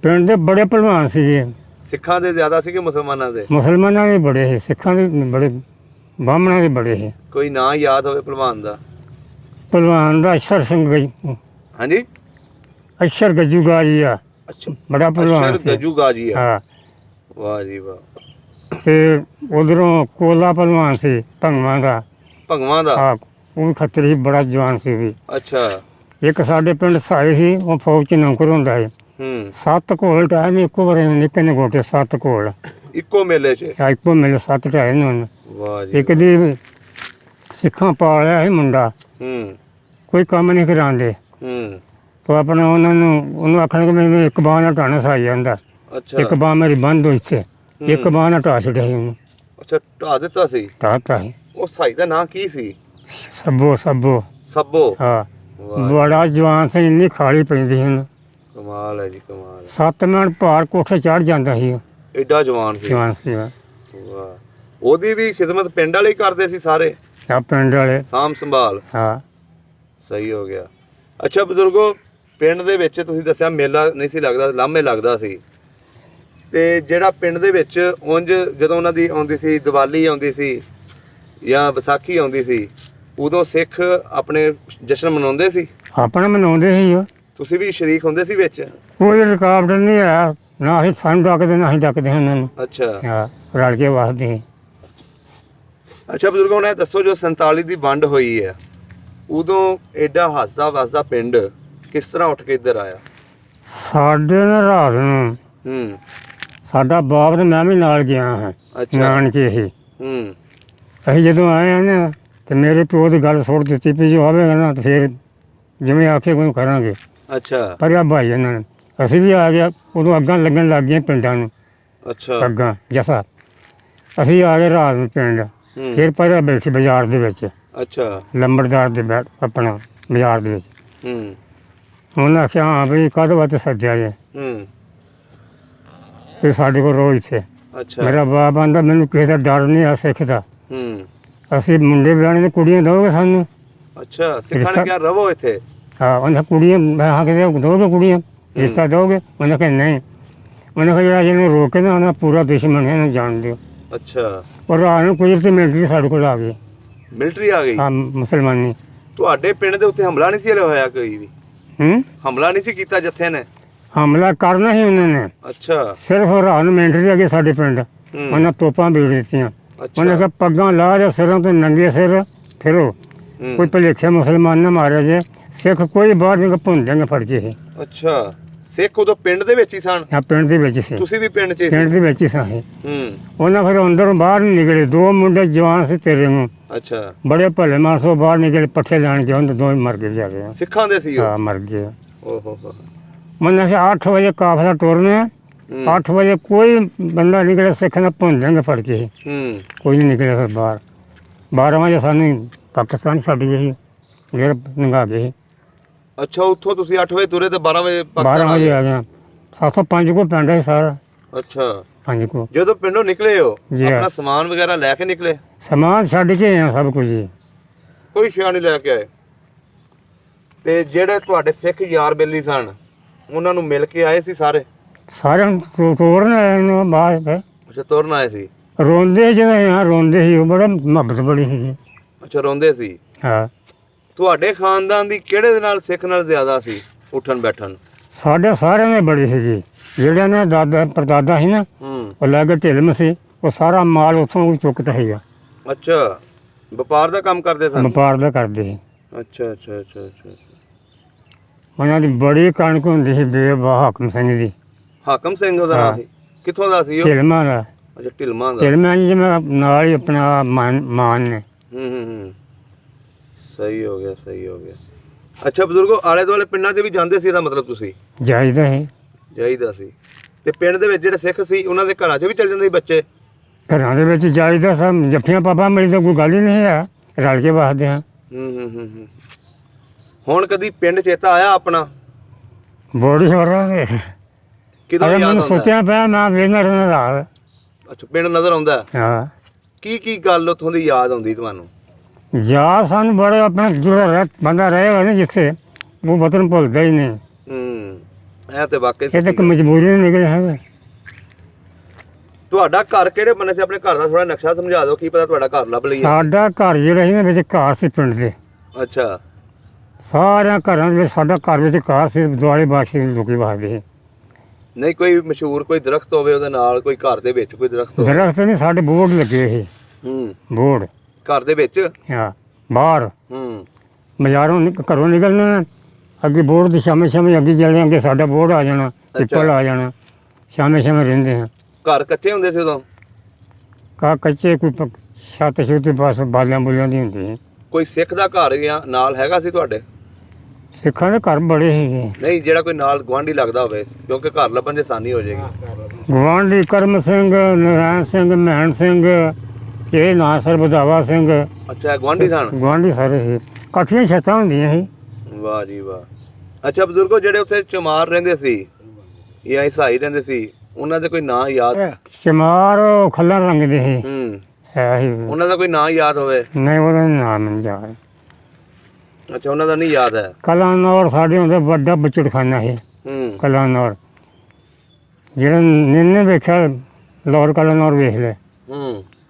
ਪਿੰਡ ਦੇ ਬੜੇ ਪਹਿਲਵਾਨ ਸੀਗੇ, ਸਿੱਖਾਂ ਦੇ ਜ਼ਿਆਦਾ ਸੀ ਕਿ ਮੁਸਲਮਾਨਾਂ ਦੇ? ਮੁਸਲਮਾਨਾਂ ਦੇ ਬੜੇ ਸੀ, ਸਿੱਖਾਂ ਦੇ ਬੜੇ, ਬਾਹਮਣਾਂ ਦੇ ਬੜੇ ਸੀ। ਕੋਈ ਨਾਂ ਯਾਦ ਹੋਵੇ ਪਹਿਲਵਾਨ ਦਾ? ਪਹਿਲਵਾਨ ਦਾ ਅਸ਼ਰ ਸਿੰਘ ਹਾਂਜੀ, ਅਸ਼ਰ ਗੱਜੂਗਾ ਜੀ ਆ, ਅੱਛਾ, ਬੜਾ ਪਹਿਲਵਾਨ ਅਸ਼ਰ ਸੀ। ਗੱਜੂਗਾ ਜੀ ਆ। ਹਾਂ ਵਾਹ ਜੀ ਵਾਹ। ਤੇ ਉਧਰੋਂ ਕੋਲਾ ਪਹਿਲਵਾਨ ਸੀ ਭੰਗਵਾਂ ਦਾ। ਭੰਗਵਾਂ ਦਾ? ਹਾਂ ਉਹ ਵੀ ਖੱਤਰੀ ਸੀ, ਬੜਾ ਜਵਾਨ ਸੀ ਵੀ। ਅੱਛਾ। ਇੱਕ ਸਾਡੇ ਪਿੰਡ ਸਾਈ ਸੀ, ਉਹ ਫੌਜ 'ਚ ਨੌਕਰ ਹੁੰਦਾ ਸੀ। ਹੂੰ 7 ਘੋਲ ਟਾਏ ਨੇ ਇੱਕੋ ਵਾਰ, ਨਿੱਕੇ ਨੇ ਗੋਟੇ 7 ਘੋਲ ਇੱਕੋ ਮੇਲੇ 'ਚ? ਇੱਕੋ ਮਿਲ 7 ਟਾਏ ਨੇ ਉਹਨੇ। ਵਾਹ ਜੀ। ਇੱਕ ਦੀ ਸਿੱਖਾਂ ਪਾਲਿਆ ਸੀ ਮੁੰਡਾ, ਹੂੰ ਕੋਈ ਕੰਮ ਨਹੀਂ ਕਰਾਉਂਦੇ, ਹੂੰ। ਤੋ ਆਪਣਾ ਉਹਨੂੰ ਆਖਣ ਕਿ ਮੈਨੂੰ ਇੱਕ ਬਾਂਹ ਨਾਲ ਢਾਣਾ ਸਾਈ ਜਾਂਦਾ, ਅੱਛਾ ਇੱਕ ਬਾਂਹ ਮੇਰੀ ਬੰਦ ਹੋਈ ਸੀ, ਇੱਕ ਬਾਂਹ ਨਾਲ ਢਾ ਛੱਡਿਆ ਸੀ ਉਹਨੂੰ, ਅੱਛਾ, ਢਾ ਦਿੱਤਾ ਸੀ? ਢਾਤਾ ਸੀ। ਉਹ ਸਾਈ ਦਾ ਨਾਂ ਕੀ ਸੀ? ਸੱਬੋ ਸੱਬੋ? ਹਾਂ ਵਾਹ, ਬੜਾ ਜਵਾਨ ਸੀ, ਇੰਨੀ ਖਾਲੀ ਪੈਂਦੀ ਸੀ ਉਹਨੂੰ। ਕਮਾਲ ਹੈ ਜੀ, ਕਮਾਲ ਹੈ। 7 ਮਿੰਟ ਭਾਰ ਕੋਠੇ ਚੜ ਜਾਂਦਾ ਸੀ ਉਹ, ਐਡਾ ਜਵਾਨ ਸੀ? ਜਵਾਨ ਸੀ ਉਹ। ਵਾਹ। ਉਹਦੀ ਵੀ ਖਿਦਮਤ ਪਿੰਡ ਵਾਲੇ ਹੀ ਕਰਦੇ ਸੀ ਸਾਰੇ? ਆ ਪਿੰਡ ਵਾਲੇ। ਸਾਂਭ ਸੰਭਾਲ? ਹਾਂ ਸਹੀ ਹੋ ਗਿਆ। ਅੱਛਾ ਬਜ਼ੁਰਗੋ, ਪਿੰਡ ਦੇ ਵਿੱਚ ਤੁਸੀਂ ਦੱਸਿਆ ਮੇਲਾ ਨਹੀਂ ਸੀ ਲੱਗਦਾ, ਲਾਮੇ ਲੱਗਦਾ ਸੀ। ਤੇ ਜਿਹੜਾ ਪਿੰਡ ਦੇ ਵਿੱਚ ਉਂਝ ਜਦੋਂ ਉਹਨਾਂ ਦੀ ਆਉਂਦੀ ਸੀ, ਦੀਵਾਲੀ ਆਉਂਦੀ ਸੀ ਜਾਂ ਵਿਸਾਖੀ ਆਉਂਦੀ ਸੀ, ਉਦੋਂ ਸਿੱਖ ਆਪਣੇ ਜਸ਼ਨ ਮਨਾਉਂਦੇ ਸੀ? ਆਪਣਾ ਮਨਾਉਂਦੇ ਸੀ ਉਹ, ਤੁਸੀਂ ਵੀ ਸ਼ਰੀਕ ਹੁੰਦੇ ਸੀ ਵਿੱਚ? ਕੋਈ ਰੁਕਾਵਟ ਨਹੀਂ ਆਇਆ, ਨਾ ਅਸੀਂ ਸਾਨੂੰ ਡੱਕਦੇ ਨਾ ਅਸੀਂ ਡੱਕਦੇ ਉਹਨਾਂ ਨੂੰ। ਅੱਛਾ ਹਾਂ ਰਲ ਕੇ ਵਸਦੇ ਸੀ। ਅੱਛਾ ਬਜ਼ੁਰਗੋ, ਹੁਣ ਇਹ ਦੱਸੋ ਜੋ 47 ਦੀ ਵੰਡ ਹੋਈ ਹੈ, ਉਦੋਂ ਐਡਾ ਹੱਸਦਾ ਵਸਦਾ ਪਿੰਡ ਕਿਸ ਤਰ੍ਹਾਂ ਉੱਠ ਕੇ ਇੱਧਰ ਆਇਆ? ਸਾਡੇ ਨਾਲ ਰਾਤ ਨੂੰ ਹੂੰ ਸਾਡਾ ਬਾਪ ਤੇ ਮੈਂ ਵੀ ਨਾਲ ਗਿਆ ਹਾਂ ਅੱਛਾ। ਨਾਨਕੇ ਹੀ। ਹੂੰ ਅਸੀਂ ਜਦੋਂ ਆਏ ਹਾਂ ਨਾ ਤੇ ਮੇਰੇ ਪਿਓ ਦੀ ਗੱਲ ਸੁੱਟ ਦਿੱਤੀ ਵੀ ਜੋ ਆਵੇਗਾ ਨਾ ਤੇ ਫਿਰ ਜਿਵੇਂ ਆਖੇ ਕੋਈ ਕਰਾਂਗੇ। ਅੱਛਾ ਪਰ ਆ ਭਾਈ ਇਹਨਾਂ ਨੇ, ਅਸੀਂ ਵੀ ਆ ਗਿਆ, ਉਦੋਂ ਅੱਗਾਂ ਲੱਗਣ ਲੱਗ ਗਈਆਂ ਪਿੰਡਾਂ ਨੂੰ, ਅੱਛਾ। ਅੱਗਾਂ ਜਸਾ। ਅਸੀਂ ਆ ਗਏ ਰਾਤ ਨੂੰ ਪਿੰਡ, ਹੂੰ ਫਿਰ ਪਹਿਲਾਂ ਬੈਠੇ ਬਾਜ਼ਾਰ ਦੇ ਵਿੱਚ, ਅੱਛਾ। ਲੰਬੜਦਾਰ ਦੇ ਆਪਣਾ ਬਾਜ਼ਾਰ ਦੇ ਵਿੱਚ। ਹੂੰ ਉਹਨਾਂ ਆਖਿਆ ਹਾਂ ਵੀ ਕਾਹਦੇ ਵਾਸਤੇ ਸੱਦਿਆ ਜੇ, ਹੂੰ ਤੇ ਸਾਡੇ ਕੋਲ ਰੋਜ਼ ਇੱਥੇ। ਅੱਛਾ। ਮੇਰਾ ਬਾਪ ਆਂਦਾ ਮੈਨੂੰ ਕਿਸੇ ਦਾ ਡਰ ਨਹੀਂ ਆ ਸਿੱਖ ਦਾ, ਹੂੰ ਅਸੀਂ ਮੁੰਡੇ ਵਿਆਹਣੇ ਤੇ ਕੁੜੀਆਂ ਦਓਗੇ ਸਾਨੂੰ। ਅੱਛਾ, ਸਿੱਖਾਂ ਨੇ ਕਿਹਾ ਰਵੋ ਇੱਥੇ? ਹਾਂ ਉਹਨਾਂ ਕੁੜੀਆਂ, ਮੈਂ ਆ ਕੇ ਦੋਗੇ ਕੁੜੀਆਂ, ਰਿਸ਼ਤਾ ਦੋਗੇ? ਉਹਨੇ ਕਿਹਾ ਨਹੀਂ। ਉਹਨੇ ਕਿਹਾ ਜਿਹੜਾ ਜਿਹਨੂੰ ਰੋਕੇ ਨਾ ਉਹਨਾਂ ਪੂਰਾ ਦੁਸ਼ਮਣ ਹੈ, ਇਹਨੂੰ ਜਾਣ ਦਿਓ। ਅੱਛਾ, ਔਰ ਰਾਤ ਨੂੰ ਕੁਦਰਤੀ ਮਿਲਟਰੀ ਸਾਡੇ ਕੋਲ ਆ ਗਈ। ਮਿਲਟਰੀ ਆ ਗਈ? ਹਾਂ ਮੁਸਲਮਾਨੀ। ਤੁਹਾਡੇ ਪਿੰਡ ਦੇ ਉੱਤੇ ਹਮਲਾ ਨਹੀਂ ਸੀ ਹਲੇ ਹੋਇਆ ਕੋਈ ਵੀ? ਹਮਲਾ ਨਹੀਂ ਸੀ ਕੀਤਾ ਜੱਥੇ ਨੇ? ਹਮਲਾ ਕਰਨਾ ਸੀ ਉਹਨਾਂ ਨੇ, ਅੱਛਾ। ਸਿਰਫ ਰਾਤ ਨੂੰ ਮਿਲਟਰੀ ਆ ਗਈ ਸਾਡੇ ਪਿੰਡ, ਹੂੰ ਉਹਨਾਂ ਤੋਪਾਂ ਬੀੜ ਦਿੱਤੀਆਂ। ਅੱਛਾ। ਉਹਨੇ ਕਿਹਾ ਪੱਗਾਂ ਲਾ ਦੇ ਸਿਰਾਂ ਤੋਂ, ਨੰਗੇ ਸਿਰ ਫਿਰੋ, ਹੂੰ, ਕੋਈ ਭਲੇਖੇ ਮੁਸਲਮਾਨ ਨਾ ਮਾਰਿਆ ਜੇ, ਸਿੱਖ ਕੋਈ ਬਾਹਰ ਨਹੀਂ ਭੁੰਨ ਦੇਣਗੇ ਫੜ ਕੇ ਇਹ। ਅੱਛਾ, ਸਿੱਖ ਉਦੋਂ ਪਿੰਡ ਦੇ ਵਿੱਚ ਹੀ ਸਨ? ਆ ਪਿੰਡ ਦੇ ਵਿੱਚ ਸੀ, ਤੁਸੀਂ ਵੀ ਪਿੰਡ 'ਚ ਹੀ ਪਿੰਡ ਸੀ? ਦੇ ਵਿੱਚ ਹੀ ਸਾਂ। ਹੂੰ ਉਹਨਾਂ ਫਿਰ ਅੰਦਰੋਂ ਬਾਹਰ ਨਹੀਂ ਨਿਕਲੇ, 2 ਮੁੰਡੇ ਜਵਾਨ ਸੀ ਤੇਰੇ ਨੂੰ, ਅੱਛਾ। ਬੜੇ ਭਲੇ ਮਾਨਸੋਂ ਬਾਹਰ ਨਿਕਲੇ, ਪੱਠੇ ਲੈਣ ਗਏ, ਉਹਦੇ 2 ਮਰ ਗਏ ਜਾ ਕੇ। ਸਿੱਖਾਂ ਦੇ ਸੀ ਉਹ? ਹਾਂ ਮਰ ਗਏ। ਓਹੋ ਹੋ। ਮੰਨਾ ਸੀ 8 ਵਜੇ ਕਾਫਲਾ ਤੁਰਨਾ, ਹੂੰ 8 ਵਜੇ ਕੋਈ ਬੰਦਾ ਨਿਕਲੇ ਸਿੱਖ ਨਾ ਭੁੰਨ ਦੇਣਗੇ ਫੜ ਕੇ ਇਹ। ਹੂੰ ਕੋਈ ਨਹੀਂ ਨਿਕਲਿਆ ਫਿਰ ਬਾਹਰ। 12 ਵਜੇ ਸਾਨੂੰ ਪਾਕਿਸਤਾਨ ਛੱਡ ਗਏ ਸੀ, ਫਿਰ ਨੰਗਾ ਗਏ ਸੀ। ਅੱਛਾ, ਉੱਥੋਂ ਤੁਸੀਂ 8 ਵਜੇ ਤੁਰੇ ਤੇ 12 ਵਜੇ 12 ਪਾਕਿਸਤਾਨ ਵਜੇ ਆ ਗਿਆ। 705 ਕੋ ਪਿੰਡ ਹੈ ਸਾਰਾ, ਅੱਛਾ। 5 ਕੋ। ਜਦੋਂ ਪਿੰਡੋਂ ਨਿਕਲੇ ਹੋ ਜੀ ਹਾਂ। ਆਪਣਾ ਸਮਾਨ ਵਗੈਰਾ ਲੈ ਕੇ ਨਿਕਲੇ? ਸਮਾਨ ਛੱਡ ਕੇ ਆਏ ਸਭ ਕੁਝ ਜੀ। ਕੋਈ ਸ਼ਿਆ ਨਹੀਂ ਲੈ ਕੇ ਆਏ? ਤੇ ਜਿਹੜੇ ਤੁਹਾਡੇ ਸਿੱਖ ਯਾਰ ਬੇਲੀ ਸਨ, ਉਹਨਾਂ ਨੂੰ ਮਿਲ ਕੇ ਆਏ ਸੀ ਸਾਰੇ? ਸਾਰਿਆਂ ਨੂੰ ਤੋਰਨ ਆਏ ਨੇ ਬਾਹਰ। ਅੱਛਾ, ਤੁਰਨ ਆਏ ਸੀ? ਰੋਂਦੇ ਜਦੋਂ यहाँ ਰੋਂਦੇ ਸੀ, ਉਹ ਬੜਾ ਮੁਹੱਬਤ ਬੜੀ ਸੀ। ਅੱਛਾ ਰੋਂਦੇ ਸੀ। ਹਾਂ ਤੁਹਾਡੇ ਖਾਨਦਾਨ ਦੀ ਕਿਹੜੇ ਦੇ ਨਾਲ ਸਿੱਖ ਨਾਲ ਜ਼ਿਆਦਾ ਸੀ ਉੱਠਣ ਬੈਠਣ? ਸਾਡੇ ਸਾਰਿਆਂ ਨੇ ਬੜੀ ਸੀਗੀ। ਜਿਹੜੇ ਨੇ ਦਾਦਾ ਪਰਦਾਦਾ ਸੀ ਨਾ, ਉਹ ਲੈ ਕੇ ਢਿਲਮ ਸੀ, ਉਹ ਸਾਰਾ ਮਾਲ ਉੱਥੋਂ ਚੁੱਕਦਾ ਸੀਗਾ। ਅੱਛਾ ਵਪਾਰ ਦਾ ਕੰਮ ਕਰਦੇ ਸਨ। ਵਪਾਰ ਦਾ ਕਰਦੇ ਸੀ। ਅੱਛਾ ਅੱਛਾ ਅੱਛਾ ਅੱਛਾ। ਉਹਨਾਂ ਦੀ ਬੜੀ ਕਣਕ ਹੁੰਦੀ ਸੀ ਬੇਵਾ ਹਾਕਮ ਸਿੰਘ ਦੀ। ਹਾਕਮ ਸਿੰਘ ਉਹਦਾ ਨਾਮ ਸੀ? ਕਿੱਥੋਂ ਦਾ ਸੀ ਉਹ? ਢਿਲਮਾਂ ਦਾ। ਅੱਛਾ ਢਿਲਮਾਂ ਦਾ। ਢਿਲਮਾਂ ਜੀ ਜਿਵੇਂ ਨਾਲ ਹੀ ਆਪਣਾ ਮਾਨ ਨੇ। ਹੂੰ ਸਹੀ ਹੋ ਗਿਆ ਸਹੀ ਹੋ ਗਿਆ। ਅੱਛਾ ਬਜ਼ੁਰਗੋ, ਆਲੇ ਦੁਆਲੇ ਪਿੰਡਾਂ 'ਚ ਵੀ ਜਾਂਦੇ ਸੀ ਇਹਦਾ ਮਤਲਬ ਤੁਸੀਂ? ਜਾਈਦਾ ਸੀ। ਜਾਈਦਾ ਸੀ। ਤੇ ਪਿੰਡ ਦੇ ਵਿੱਚ ਜਿਹੜੇ ਸਿੱਖ ਸੀ ਉਹਨਾਂ ਦੇ ਘਰਾਂ 'ਚ ਵੀ ਚੱਲ ਜਾਂਦੇ ਸੀ ਬੱਚੇ? ਘਰਾਂ ਦੇ ਵਿੱਚ ਜਾਈਦਾ ਸਭ ਜੱਫੀਆਂ ਪਾਪਾ ਮੇਰੀ ਤਾਂ ਕੋਈ ਗੱਲ ਹੀ ਨਹੀਂ ਹੈ, ਰਲ ਕੇ ਵਸਦੇ ਹਾਂ। ਹੂੰ। ਹੁਣ ਕਦੀ ਪਿੰਡ ਚੇਤਾ ਆਇਆ ਆਪਣਾ? ਬੜੀ ਹੋ ਰਹਾ ਕਿਦੋਂ ਅਰੇ ਯਾਦ ਮੈਨੂੰ ਆਉਂਦਾ? ਸੁੱਤਿਆ ਪਿਆ ਮੈਂ ਵੇਖਦਾ ਰਹਿੰਦਾ ਰਾਤ। ਅੱਛਾ ਪਿੰਡ ਨਜ਼ਰ ਆਉਂਦਾ? ਹਾਂ ਕੀ ਗੱਲ ਉੱਥੋਂ ਦੀ ਯਾਦ ਆਉਂਦੀ ਤੁਹਾਨੂੰ? ਯਾਦ ਸਾਨੂੰ ਬੜੇ ਆਪਣਾ ਜਿਹੜਾ ਬੰਦਾ ਰਹੇਗਾ ਨਾ ਜਿੱਥੇ, ਉਹ ਵਤਨ ਭੁੱਲਦਾ ਹੀ ਨਹੀਂ। ਇਹ ਤੇ ਵਾਕਈ ਇਹ ਤਾਂ ਸੱਚੀ ਇੱਕ ਗੱਲ। ਮਜਬੂਰੀ ਨਹੀਂ ਨਿਕਲਿਆ ਹੈਗਾ। ਤੁਹਾਡਾ ਘਰ ਕਿਹੜੇ ਬੰਨੇ ਸੀ? ਆਪਣੇ ਘਰ ਦਾ ਥੋੜਾ ਨਕਸ਼ਾ ਸਮਝਾ ਦਿਓ, ਕੀ ਪਤਾ ਤੁਹਾਡਾ ਘਰ ਲੱਭ ਲਈਏ। ਸਾਡਾ ਘਰ ਜਿਹੜਾ ਸੀ ਨਾ ਵਿੱਚ ਘਰ ਸੀ ਪਿੰਡ ਦੇ। ਅੱਛਾ ਸਾਰਿਆਂ ਘਰਾਂ ਦੇ ਵਿੱਚ ਸਾਡਾ ਘਰ ਵਿੱਚ ਘਰ ਸੀ, ਦੁਆਲੇ ਬਾਸ਼ੀ ਲੋਕੀ ਵਸਦੇ ਸੀ। ਨਹੀਂ ਕੋਈ ਮਸ਼ਹੂਰ ਕੋਈ ਦਰਖਤ ਹੋਵੇ ਉਹਦੇ ਨਾਲ, ਕੋਈ ਘਰ ਦੇ ਵਿੱਚ ਕੋਈ ਦਰਖਤ ਹੋਵੇ? ਦਰਖਤ ਨਹੀਂ, ਸਾਡੇ ਬੋਰਡ ਲੱਗੇ ਸੀ। ਬੋਰਡ ਘਰ ਦੇ ਵਿੱਚ? ਹਾਂ ਬਾਹਰ ਹੂੰ ਬਾਜ਼ਾਰੋਂ ਘਰੋਂ ਨਿਕਲਣਾ, ਅੱਗੇ ਬੋਰਡ ਦੀ ਸ਼ਾਮੇ ਅੱਗੇ ਚੱਲਦੇ, ਅੱਗੇ ਸਾਡਾ ਬੋਰਡ ਆ ਜਾਣਾ, ਪਿੱਪਲ ਆ ਜਾਣਾ, ਸ਼ਾਮੇ ਰਹਿੰਦੇ ਹਾਂ। ਘਰ ਕੱਚੇ ਹੁੰਦੇ ਸੀ ਉਦੋਂ? ਕੱਚੇ ਕੋਈ ਛੱਤ ਛੁੱਤ ਬਸ ਬਾਲਿਆਂ ਬੁਲਿਆਂ ਦੀ ਹੁੰਦੀ ਸੀ। ਕੋਈ ਸਿੱਖ ਦਾ ਘਰ ਜਾਂ ਨਾਲ ਹੈਗਾ ਸੀ ਤੁਹਾਡੇ? ਸਿੱਖਾਂ ਦੇ ਘਰ ਬੜੇ ਸੀਗੇ। ਨਹੀਂ ਜਿਹੜਾ ਕੋਈ ਨਾਲ ਗੁਆਂਢੀ ਲੱਗਦਾ ਹੋਵੇ, ਕਿਉਂਕਿ ਘਰ ਲੱਭਣ 'ਚ ਆਸਾਨੀ ਹੋ ਜਾਏਗੀ। ਗੁਆਂਢੀ ਕਰਮ ਸਿੰਘ, ਨਰਾਇਣ ਸਿੰਘ, ਮਹਿਣ ਸਿੰਘ, ਇਹ ਨਾਂ ਸਰ ਵਧਾਵਾ ਸਿੰਘ, ਅੱਛਾ ਗੁਆਂਢੀ ਸਨ? ਗੁਆਂਢੀ ਸਾਰੇ ਸੀ। ਇਕੱਠੀਆਂ ਛੱਤਾਂ ਹੁੰਦੀਆਂ ਸੀ। ਵਾਹ ਜੀ ਵਾਹ। ਅੱਛਾ ਬਜ਼ੁਰਗੋ, ਜਿਹੜੇ ਉੱਥੇ ਚਮਾਰ ਰਹਿੰਦੇ ਸੀ ਜਾਂ ਈਸਾਈ ਰਹਿੰਦੇ ਸੀ, ਉਹਨਾਂ ਦੇ ਕੋਈ ਨਾਂ ਯਾਦ? ਚਮਾਰ ਖੱਲਾ ਰੰਗ ਦੇ ਸੀ। ਹੈ ਸੀ ਉਹਨਾਂ ਦਾ ਕੋਈ ਨਾਂ ਯਾਦ ਹੋਵੇ? ਨਹੀਂ, ਉਹਦਾ ਨਾਮ ਨਹੀਂ ਯਾਦ। ਅੱਛਾ ਉਹਨਾਂ ਦਾ ਨਹੀਂ ਯਾਦ ਹੈ। ਕਲਾਨੌਰ ਸਾਡੇ ਹੁੰਦੇ ਵੱਡਾ ਬਚੜਖਾਨਾ ਸੀ। ਕਲਾਨੌਰ ਜਿਹੜਾ ਨਿੰਨੇ ਵੇਖਿਆ, ਲਾਹੌਰ ਕਲਾਨੌਰ ਵੇਖ ਲੈ,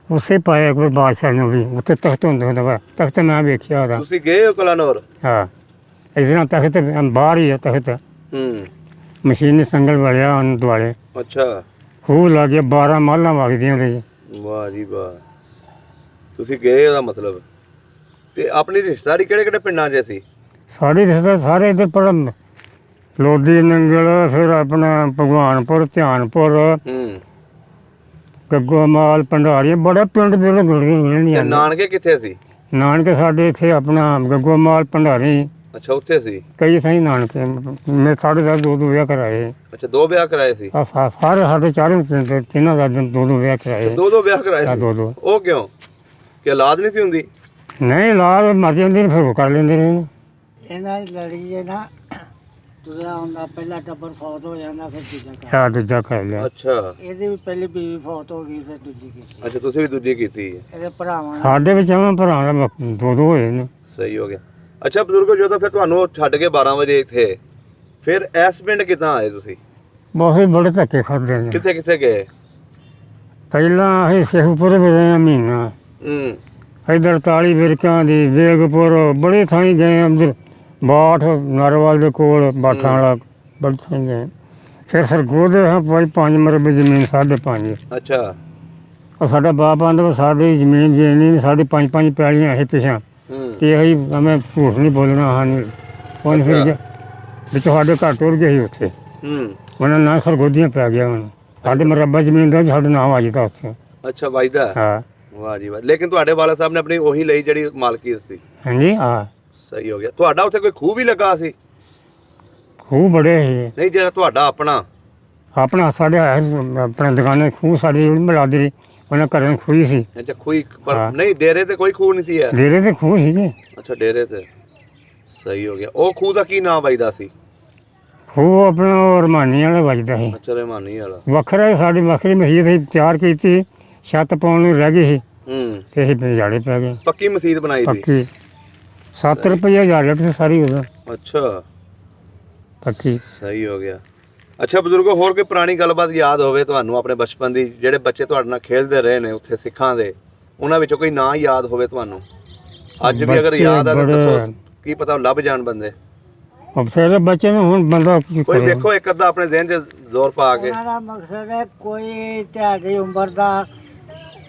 ਉਸੇ ਪਾਇਆ ਕੋਈ ਬਾਦਸ਼ਾਹ ਨੂੰ ਵੀ। ਉੱਥੇ ਤਖਤ ਹੁੰਦੇ ਹੁੰਦਾ ਵਾ, ਤਖਤ ਮੈਂ ਵੇਖਿਆ ਉਹਦਾ। ਤੁਸੀਂ ਗਏ ਹੋ ਕਲਾਨੌਰ? ਹਾਂ ਇਸ ਤਰ੍ਹਾਂ ਤਖਤ ਬਾਹਰ ਹੀ ਹੈ ਤਖਤ। ਮਸ਼ੀਨੀ ਸੰਗਲ ਵੜਿਆ ਉਹਨੂੰ ਦੁਆਲੇ। ਅੱਛਾ ਖੂਹ ਲਾ ਕੇ 12 ਮਾਲਾਂ ਵਗਦੀਆਂ ਉਹਦੇ 'ਚ। ਵਾਹ ਜੀ ਵਾਹ। ਤੁਸੀਂ ਗਏ ਉਹਦਾ ਮਤਲਬ। ਤੇ ਆਪਣੀ ਰਿਸ਼ਤੇਦਾਰੀ ਕਿਹੜੇ ਕਿਹੜੇ ਪਿੰਡਾਂ 'ਚ ਸੀ? ਸਾਡੇ ਰਿਸ਼ਤੇ ਸਾਰੇ ਇੱਧਰ ਪਰ ਲੋਧੀ ਨੰਗਲ, ਫਿਰ ਆਪਣਾ ਭਗਵਾਨਪੁਰ, ਧਿਆਨਪੁਰ, ਗੱਗੋਮਾਲ, ਭੰਡਾਰੀਆਂ, ਬੜੇ ਪਿੰਡ ਜਿਹੜੇ ਤੇ ਗਏ। ਨਾਨਕੇ ਕਿੱਥੇ ਸੀ? ਨਾਨਕੇ ਸਾਡੇ ਇੱਥੇ ਆਪਣਾ ਗੱਗੋਮਾਲ, ਭੰਡਾਰੀ, ਅੱਛਾ ਉੱਥੇ ਸੀ। ਕਈ ਸਹੀ ਨਾਨਕੇ। ਮੈਂ ਸਾਡੇ ਦਾ ਦੋ ਵਿਆਹ ਕਰਾਏ। ਅੱਛਾ 2 ਵਿਆਹ ਕਰਾਏ ਸੀ? ਸਾਰੇ ਸਾਡੇ ਚਾरों ਤਿੰਨਾਂ ਦਾ ਦੋ ਵਿਆਹ ਕਰਾਏ। 2 ਵਿਆਹ ਕਰਾਏ ਸੀ? ਦੋ। ਉਹ ਕਿਉਂ? ਕਿ ਔਲਾਦ ਨਹੀਂ ਸੀ ਹੁੰਦੀ? ਨਹੀਂ ਲਾਦ ਮਰ ਜਾਂਦੀ, ਫਿਰ ਉਹ ਕਰ ਲੈਂਦੇ ਨੇ। ਇਹਨਾਂ ਦੀ ਲੜੀ ਜੇ ਨਾ ਤੁਰਿਆ ਹੁੰਦਾ, ਪਹਿਲਾ ਟੱਬਰ ਫੌਤ ਹੋ ਜਾਂਦਾ, ਫਿਰ ਦੂਜਾ ਕਰ। ਦੂਜਾ ਕਰ ਲਿਆ। ਅੱਛਾ ਇਹਦੀ ਵੀ ਪਹਿਲੀ ਬੀਵੀ ਫੌਤ ਹੋ ਗਈ, ਫਿਰ ਦੂਜੀ ਕੀਤੀ। ਅੱਛਾ ਤੁਸੀਂ ਵੀ ਦੂਜੀ ਕੀਤੀ ਹੈ? ਇਹਦੇ ਭਰਾਵਾਂ ਨੇ। ਸਾਡੇ ਵਿੱਚ ਐਵੇਂ ਭਰਾ ਦਾ ਦੋ ਹੋਏ ਨੇ। ਸਹੀ ਹੋ ਗਿਆ। ਅੱਛਾ ਬਜ਼ੁਰਗੋ, ਜਦੋਂ ਫਿਰ ਤੁਹਾਨੂੰ ਛੱਡ ਕੇ 12 ਵਜੇ ਇੱਥੇ, ਫਿਰ ਇਸ ਪਿੰਡ ਕਿੱਦਾਂ ਆਏ ਤੁਸੀਂ? ਬਹੁਤ ਬੜੇ ਧੱਕੇ ਖਾਦੇ ਨੇ। ਕਿੱਥੇ ਕਿੱਥੇ ਗਏ? ਪਹਿਲਾਂ ਅਸੀਂ ਸੇਖੂਪੁਰ ਵੀ ਰਹੇ ਮਹੀਨਾ, ਇੱਧਰ ਤਾਲੀ ਵਿਰਕਾਂ ਦੀ, ਵੇਗਪੁਰ, ਬੜੇ ਥਾਈਂ ਗਏ। ਅੰਦਰ ਬਾਠ ਨਾਰਵਾਲ ਦੇ ਕੋਲ ਬਾਠਾਂ ਵਾਲਾ, ਬੜੇ ਥਾਈਂ ਗਏ। ਫਿਰ ਸਰਗੋਦੇ ਹਾਂ ਭਾਈ 5 ਮਰਬੇ ਜ਼ਮੀਨ, 5.5। ਅੱਛਾ ਉਹ ਸਾਡਾ ਬਾਪ ਆਂਦਾ ਸਾਡੀ ਜ਼ਮੀਨ ਜੇ ਨਹੀਂ, ਸਾਡੀ 5 ਪੈਲੀਆਂ ਇਹ ਪਿਛਾਂ, ਤੇ ਅਸੀਂ ਮੈਂ ਝੂਠ ਨਹੀਂ ਬੋਲਣਾ। ਹਾਂ ਨਹੀਂ ਉਹਨੇ ਫਿਰ ਵਿੱਚ ਸਾਡੇ ਘਰ ਟੁਰ ਗਏ ਸੀ ਉੱਥੇ। ਉਹਨਾਂ ਨਾਂ ਸਰਗੋਦੀਆਂ ਪੈ ਗਿਆ। ਹੁਣ ਸਾਡੇ ਮਰਬਾ ਜ਼ਮੀਨ ਦਾ ਸਾਡਾ ਨਾਮ ਆ ਜਾਂਦਾ ਉੱਥੇ। ਅੱਛਾ ਵਾਜਦਾ? ਹਾਂ। ਵਾਹ ਜੀ ਵਾਹ। ਲੇਕਿਨ ਤੁਹਾਡੇ ਵਾਲਾ ਸਾਹਿਬ ਨੇ ਆਪਣੀ ਉਹੀ ਲਈ ਜਿਹੜੀ ਮਾਲਕੀ ਸੀ? ਹਾਂਜੀ ਹਾਂ। ਸਹੀ ਹੋ ਗਿਆ। ਤੁਹਾਡਾ ਉੱਥੇ ਕੋਈ ਖੂਹ ਵੀ ਲੱਗਾ ਸੀ? ਖੂਹ ਬੜੇ ਸੀ। ਨਹੀਂ ਜਿਹੜਾ ਤੁਹਾਡਾ ਆਪਣਾ ਸਾਡੇ ਆਪਣਾ ਦੁਕਾਨੇ ਖੂਹ ਸਾਡੀ ਮਿਲਾਦੀ ਰਹੀ, ਉਹਨਾਂ ਘਰਾਂ ਖੂਹੀ ਸੀ। ਅੱਛਾ ਖੂਹੀ? ਪਰ ਨਹੀਂ ਡੇਰੇ ਤੇ ਕੋਈ ਖੂਹ ਨਹੀਂ ਸੀ? ਡੇਰੇ ਤੇ ਖੂਹ ਸੀਗੇ। ਅੱਛਾ ਡੇਰੇ ਤੇ। ਸਹੀ ਹੋ ਗਿਆ। ਉਹ ਖੂਹ ਦਾ ਕੀ ਨਾਮ ਵੱਜਦਾ ਸੀ? ਖੂਹ ਆਪਣਾ ਰਮਾਨੀ ਵਾਲਾ ਵੱਜਦਾ ਸੀ। ਅੱਛਾ ਰਮਾਨੀ ਵਾਲਾ। ਵੱਖਰਾ ਸਾਡੀ ਵੱਖਰੀ ਮਸਜਿਦ ਸੀ, ਤਿਆਰ ਕੀਤੀ, ਛੱਤ ਪਾਉਣ ਨੂੰ ਰਹਿ ਗਈ ਸੀ, ਤੇ ਅਸੀਂ ਬਜਾੜੇ ਪੈ ਗਏ। ਪੱਕੀ ਮਸਜਿਦ ਬਣਾਈ ਸੀ? ਪੱਕੀ 7 ਰੁਪਏ 1000 ਸੀ ਸਾਰੀ ਉਦੋਂ। ਅੱਛਾ ਪੱਕੀ। ਸਹੀ ਹੋ ਗਿਆ। ਅੱਛਾ ਬਜ਼ੁਰਗੋ, ਹੋਰ ਕੋਈ ਪੁਰਾਣੀ ਗੱਲਬਾਤ ਯਾਦ ਹੋਵੇ ਤੁਹਾਨੂੰ ਆਪਣੇ ਬਚਪਨ ਦੀ, ਜਿਹੜੇ ਬੱਚੇ ਤੁਹਾਡੇ ਨਾਲ ਖੇਡਦੇ ਰਹੇ ਨੇ ਉੱਥੇ ਸਿੱਖਾਂ ਦੇ, ਉਹਨਾਂ ਵਿੱਚੋਂ ਕੋਈ ਨਾਂ ਯਾਦ ਹੋਵੇ ਤੁਹਾਨੂੰ? ਅੱਜ ਵੀ ਅਗਰ ਬੱਚੇ ਯਾਦ ਆ ਤਾਂ ਬੜੇ- ਦੱਸੋ, ਕੀ ਪਤਾ ਉਹ ਲੱਭ ਜਾਣ ਬੰਦੇ। ਬਥੇਰੇ ਬੱਚੇ ਨੂੰ ਹੁਣ ਬੰਦਾ ਕੀ ਕੋਈ ਕਰੇ। ਵੇਖੋ ਇੱਕ ਅੱਧਾ ਆਪਣੇ ਜ਼ਿਹਨ 'ਚ ਜ਼ੋਰ ਪਾ ਕੇ। ਉਹਨਾਂ ਦਾ ਮਕਸਦ ਹੈ ਕੋਈ ਤੁਹਾਡੀ ਉਮਰ ਦਾ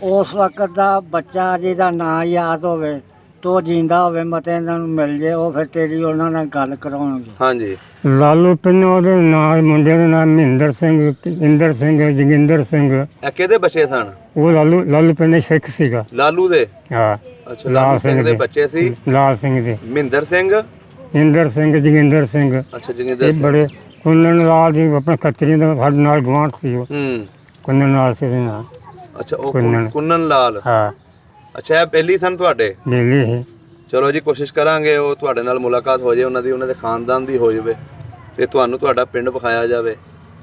ਉਸ ਵਕਤ ਦਾ ਬੱਚਾ ਜਿਹਦਾ ਨਾਂ ਯਾਦ ਹੋਵੇ ਤੋ ਜਿੰਦਾ ਹੋਵੇ ਮਤੇ ਇਹਨਾਂ ਨੂੰ ਮਿਲ ਜੇ, ਉਹ ਫਿਰ ਤੇਰੀ ਉਹਨਾਂ ਨਾਲ ਗੱਲ ਕਰਾਉਣਗੇ। ਹਾਂਜੀ ਲਾਲੂ ਪਿੰਨ ਉਹਦੇ ਨਾਂ, ਮੁੰਡੇ ਦੇ ਨਾਮ ਮਹਿੰਦਰ ਸਿੰਘ, ਇੰਦਰ ਸਿੰਘ, ਜੋਗਿੰਦਰ ਸਿੰਘ। ਇਹ ਕਿਹਦੇ ਬੱਚੇ ਸਨ? ਉਹ ਲਾਲੂ ਪਿੰਨ ਸਿੱਖ ਸੀਗਾ। ਲਾਲੂ ਦੇ? ਹਾਂ, ਅੱਛਾ, ਲਾਲੂ ਸਿੰਘ ਦੇ ਬੱਚੇ ਸੀ। ਲਾਲ ਸਿੰਘ ਦੇ, ਮਹਿੰਦਰ ਸਿੰਘ, ਇੰਦਰ ਸਿੰਘ, ਜੋਗਿੰਦਰ ਸਿੰਘ। ਅੱਛਾ ਜੋਗਿੰਦਰ ਇਹ ਸਿੰਘ। ਬੜੇ ਕੁੰਨਣ ਲਾਲ ਜੀ ਆਪਣੇ ਖੱਤਰੀ ਦਾ ਸਾਡੇ ਨਾਲ ਗਵਾਂਢ ਸੀ। ਉਹ ਹੂੰ, ਕੁੰਨਣ ਲਾਲ ਸੀ ਉਹਦੇ ਨਾਂ। ਅੱਛਾ ਉਹ ਕੁੰਨਣ। ਕੁੰਨਣ ਲਾਲ। ਹਾਂ, ਅੱਛਾ ਇਹ ਪਹਿਲੀ ਸਨ ਤੁਹਾਡੇ? ਬੇਲੀ ਹੈ। ਚਲੋ ਜੀ ਕੋਸ਼ਿਸ਼ ਕਰਾਂਗੇ ਉਹ ਤੁਹਾਡੇ ਨਾਲ ਮੁਲਾਕਾਤ ਹੋ ਜਾਏ, ਉਹਨਾਂ ਦੀ, ਉਹਨਾਂ ਦੇ ਖਾਨਦਾਨ ਦੀ ਹੋ ਜਾਵੇ ਤੇ ਤੁਹਾਨੂੰ ਤੁਹਾਡਾ ਪਿੰਡ ਵਿਖਾਇਆ ਜਾਵੇ।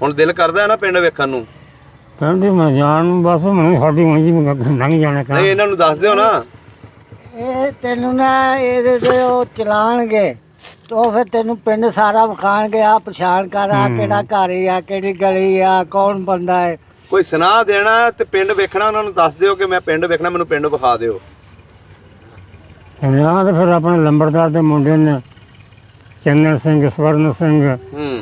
ਹੁਣ ਦਿਲ ਕਰਦਾ ਹੈ ਨਾ ਪਿੰਡ ਵੇਖਣ ਨੂੰ? ਕਹਿੰਦੇ ਮੈਂ ਜਾਣ ਨੂੰ ਬਸ ਮੈਨੂੰ ਸਾਡੀ ਉਂਝ ਲੰਘ ਜਾਣਾ ਕੰਮ। ਨਹੀਂ ਇਹਨਾਂ ਨੂੰ ਦੱਸ ਦਿਓ ਨਾ। ਇਹ ਤੈਨੂੰ ਨਾ ਇਹਦੇ ਤੇ ਉਹ ਚਲਾਣਗੇ ਤੋ ਫਿਰ ਤੈਨੂੰ ਪਿੰਡ ਸਾਰਾ ਵਿਖਾਣਗੇ, ਆ ਪਛਾਣ ਕਰ, ਆ ਕਿਹੜਾ ਘਰ ਆ, ਕਿਹੜੀ ਗਲੀ ਆ, ਕੌਣ ਬੰਦਾ ਹੈ। ਕੋਈ ਸੁਨਾਹ ਦੇਣਾ ਤੇ ਪਿੰਡ ਵੇਖਣਾ, ਉਹਨਾਂ ਨੂੰ ਦੱਸ ਦਿਓ ਕਿ ਮੈਂ ਪਿੰਡ ਵੇਖਣਾ, ਮੈਨੂੰ ਪਿੰਡ ਵਿਖਾ ਦਿਓ। ਜਾਂ ਤਾਂ ਫਿਰ ਆਪਣੇ ਲੰਬੜਦਾਰ ਦੇ ਮੁੰਡੇ ਨੇ ਚੰਨਣ ਸਿੰਘ, ਸਵਰਨ ਸਿੰਘ, ਹੂੰ,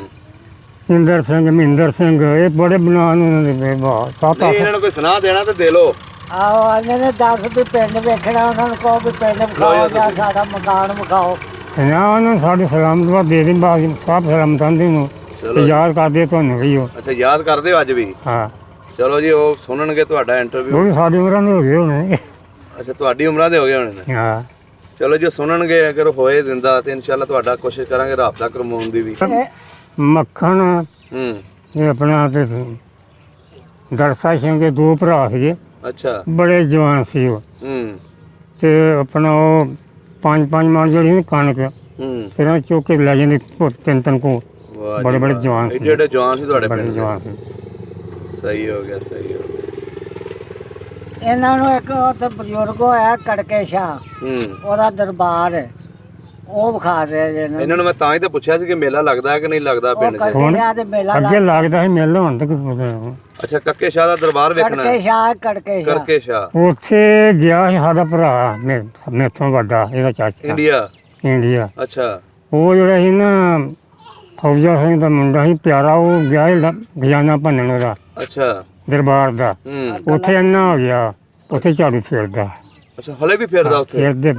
ਇੰਦਰ ਸਿੰਘ, ਮਹਿੰਦਰ ਸਿੰਘ, ਇਹ ਬੜੇ ਬਣਾਉਣ ਉਹਨਾਂ ਦੇ ਬਹੁਤ ਸੱਤ ਨਹੀਂ ਅੱਠ। ਇਹਨਾਂ ਨੂੰ ਕੋਈ ਸੁਨਾਹ ਦੇਣਾ ਤੇ ਦੇ ਲਓ। ਆਹੋ ਆਨੇ ਨੇ ਦੱਸ ਵੀ ਪਿੰਡ ਵੇਖਣਾ, ਉਹਨਾਂ ਨੂੰ ਕਹੋ ਵੀ ਪਿੰਡ ਵਿਖਾਓ ਜਾਂ ਸਾਡਾ ਮਕਾਨ ਵਿਖਾਓ। ਜਾਂ ਉਹਨਾਂ ਨੂੰ ਸਾਡੀ ਸਲਾਮਤ ਦੇ ਦੇ, ਬਾਅਦ ਸਭ ਸਲਾਮਤ ਆਂਦੇ ਨੂੰ ਤੇ ਚਲੋ ਯਾਦ ਕਰਦੇ ਤੁਹਾਨੂੰ ਵੀ ਉਹ। ਅੱਛਾ ਯਾਦ ਕਰਦੇ ਹੋ ਅੱਜ ਵੀ? ਹਾਂ, ਚਲੋ ਜੀ ਉਹ ਸੁਣਨਗੇ ਤੁਹਾਡਾ ਇੰਟਰਵਿਊ। ਉਹ ਵੀ ਸਾਡੀ ਉਮਰਾਂ ਦੇ ਹੋ ਗਏ ਹੋਣੇ। ਅੱਛਾ ਤੁਹਾਡੀ ਉਮਰਾਂ ਦੇ ਹੋ ਗਏ ਹੋਣੇ ਨੇ। ਹਾਂ, ਚਲੋ ਜੀ ਸੁਣਨਗੇ, ਅਗਰ ਹੋਏ ਜ਼ਿੰਦਾ ਤੇ ਇਨਸ਼ਾਅੱਲਾ ਤੁਹਾਡਾ ਕੋਸ਼ਿਸ਼ ਕਰਾਂਗੇ ਰਾਬਤਾ ਕਰਵਾਉਣ ਦੀ ਵੀ। ਮੱਖਣ ਹੂੰ, ਇਹ ਆਪਣਾ ਤੇ ਦਰਸਾ ਸਿੰਘ ਦੇ ਦੋ ਭਰਾ ਸੀਗੇ, ਅੱਛਾ। ਬੜੇ ਜਵਾਨ ਸੀ ਉਹ। ਹੂੰ ਤੇ ਆਪਣਾ ਉਹ ਪੰਜ ਮਣ ਜਿਹੜੀ ਨਾ ਕਣਕ ਹੂੰ, ਫਿਰ ਉਹ ਚੁੱਕ ਕੇ ਲੈ ਜਾਂਦੇ ਤਿੰਨ ਤਿੰਨ ਕੋ। ਵਾਹ ਜੀ ਬੜੇ ਬੜੇ ਵਾਹ। ਜਵਾਨ ਸੀ। ਜਿਹੜੇ ਜਵਾਨ ਸੀ ਤੁਹਾਡੇ ਬੜੇ ਪਿੰਡ ਦੇ। ਜਵਾਨ ਸੀ। ਸਹੀ ਹੋ ਗਿਆ, ਸਹੀ ਹੋ ਗਿਆ। ਇਹਨਾਂ ਨੂੰ ਇੱਕ ਉੱਥੇ ਬਜ਼ੁਰਗ ਹੋਇਆ ਕੜਕੇ ਸ਼ਾਹ, ਹੂੰ, ਉਹਦਾ ਦਰਬਾਰ ਹੈ, ਉਹ ਵਿਖਾ ਦੇ ਜੇ ਇਹਨਾਂ ਨੂੰ। ਇਹਨਾਂ ਨੂੰ ਮੈਂ ਤਾਂ ਹੀ ਤਾਂ ਪੁੱਛਿਆ ਸੀ ਕਿ ਮੇਲਾ ਲੱਗਦਾ ਹੈ ਕਿ ਨਹੀਂ ਲੱਗਦਾ ਉਹ ਪਿੰਡ 'ਚ। ਕੜਕੇ ਸ਼ਾਹ ਦੇ ਮੇਲਾ ਅੱਗੇ ਲੱਗਦਾ ਸੀ ਮੇਲਾ, ਹੁਣ ਤੱਕ ਪਤਾ ਅੱਛਾ ਕੱਕੇ ਸ਼ਾਹ ਦਾ ਦਰਬਾਰ ਵੇਖਣਾ ਕੜਕੇ ਹੈ? ਸ਼ਾਹ, ਕੜਕੇ ਸ਼ਾਹ। ਕਰਕੇ ਸ਼ਾਹ ਉੱਥੇ ਗਿਆ ਸੀ ਸਾਡਾ ਭਰਾ ਮੇਥੋਂ ਵੱਡਾ, ਇਹਦਾ ਚਾਚਾ ਇੰਡੀਆ। ਇੰਡੀਆ। ਅੱਛਾ ਉਹ ਜਿਹੜਾ ਸੀ ਨਾ ਫੌਜਾ ਸਿੰਘ ਦਾ ਮੁੰਡਾ ਸੀ ਪਿਆਰਾ, ਉਹ ਗਿਆ ਸੀ ਖਜ਼ਾਨਾ ਭੰਨਣ ਉਹਦਾ ਅੱਛਾ। ਦਰਬਾਰ ਦਾ। ਹੂੰ, ਉੱਥੇ ਇੰਨਾ ਹੋ ਗਿਆ, ਉੱਥੇ ਝਾੜੂ ਫੇਰਦਾ, ਅੱਛਾ ਹਲੇ ਵੀ ਫਿਰਦਾ ਉੱਥੇ? ਫੇਰਦੇ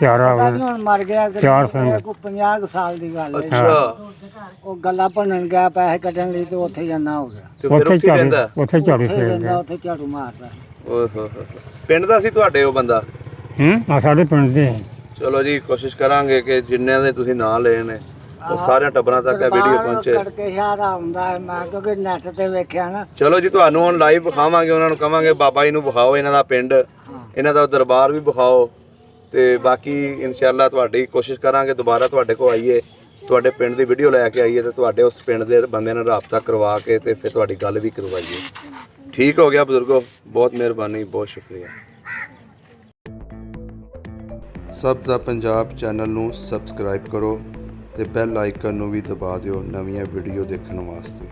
ਪਿਆਰਾ ਪਤਾ ਉਹ। ਨੀ ਹੁਣ ਮਰ ਗਿਆ ਕਿ ਚਾਰ ਨਹੀਂ, ਸਿੰਘ। ਕੋਈ 50 ਸਾਲ ਦੀ ਗੱਲ ਹੈ। ਅੱਛਾ ਉਹ ਗੱਲਾਂ ਭੰਨਣ ਗਿਆ, ਪੈਸੇ ਕੱਢਣ ਲਈ, ਤੇ ਉੱਥੇ ਜਾਣਾ ਹੋ ਗਿਆ। ਤੇ ਫਿਰ ਉੱਥੇ ਉੱਥੇ ਹੀ ਰਹਿੰਦਾ? ਉੱਥੇ ਝਾੜੂ ਉੱਥੇ ਰਹਿੰਦਾ, ਫੇਰਦਾ। ਉੱਥੇ ਝਾੜੂ ਮਾਰਦਾ। ਓਏ ਹੋ ਹੋ। ਪਿੰਡ ਦਾ ਸੀ ਤੁਹਾਡੇ ਉਹ ਬੰਦਾ? ਆ ਸਾਡੇ ਪਿੰਡ ਦੇ। ਚਲੋ ਜੀ ਕੋਸ਼ਿਸ਼ ਕਰਾਂਗੇ ਕਿ ਜਿੰਨਿਆਂ ਦੇ ਤੁਸੀਂ ਨਾਂ ਲਏ ਨੇ ਉਹ ਸਾਰਿਆਂ ਟੱਬਰਾਂ ਤੱਕ ਇਹ ਵੀਡੀਓ ਪਹੁੰਚੇ। ਕੜਕੇ ਸ਼ਾਹ ਦਾ ਹੁੰਦਾ ਹੈ, ਮੈਂ ਕਿਉਂਕਿ ਨੈਟ ਤੇ ਵੇਖਿਆ ਨਾ। ਚਲੋ ਜੀ ਤੁਹਾਨੂੰ ਹੁਣ ਲਾਈਵ ਵਿਖਾਵਾਂਗੇ, ਉਹਨਾਂ ਨੂੰ ਕਵਾਂਗੇ ਬਾਬਾ ਜੀ ਨੂੰ ਵਿਖਾਓ ਇਹਨਾਂ ਦਾ ਪਿੰਡ, ਇਹਨਾਂ ਦਾ ਦਰਬਾਰ ਵੀ ਵਿਖਾਓ, ਤੇ ਬਾਕੀ ਇਨਸ਼ਾਅੱਲਾ ਤੁਹਾਡੀ ਕੋਸ਼ਿਸ਼ ਕਰਾਂਗੇ ਦੁਬਾਰਾ ਤੁਹਾਡੇ ਕੋਲ ਆਈਏ, ਤੁਹਾਡੇ ਪਿੰਡ ਦੀ ਵੀਡੀਓ ਲੈ ਕੇ ਆਈਏ ਤੇ ਤੁਹਾਡੇ ਉਸ ਪਿੰਡ ਦੇ ਬੰਦਿਆਂ ਨਾਲ ਰਾਬਤਾ ਕਰਵਾ ਕੇ ਤੇ ਫਿਰ ਤੁਹਾਡੀ ਗੱਲ ਵੀ ਕਰਵਾਈਏ। ਠੀਕ ਹੋ ਗਿਆ ਬਜ਼ੁਰਗੋ, ਬਹੁਤ ਮਿਹਰਬਾਨੀ, ਬਹੁਤ ਸ਼ੁਕਰੀਆ। ਸਭ ਦਾ ਪੰਜਾਬ ਚੈਨਲ ਨੂੰ ਸਬਸਕ੍ਰਾਈਬ ਕਰੋ ਤੇ ਬੈਲ ਆਈਕਨ ਨੂੰ ਵੀ ਦਬਾ ਦਿਓ ਨਵੀਆਂ ਵੀਡੀਓ ਦੇਖਣ ਵਾਸਤੇ।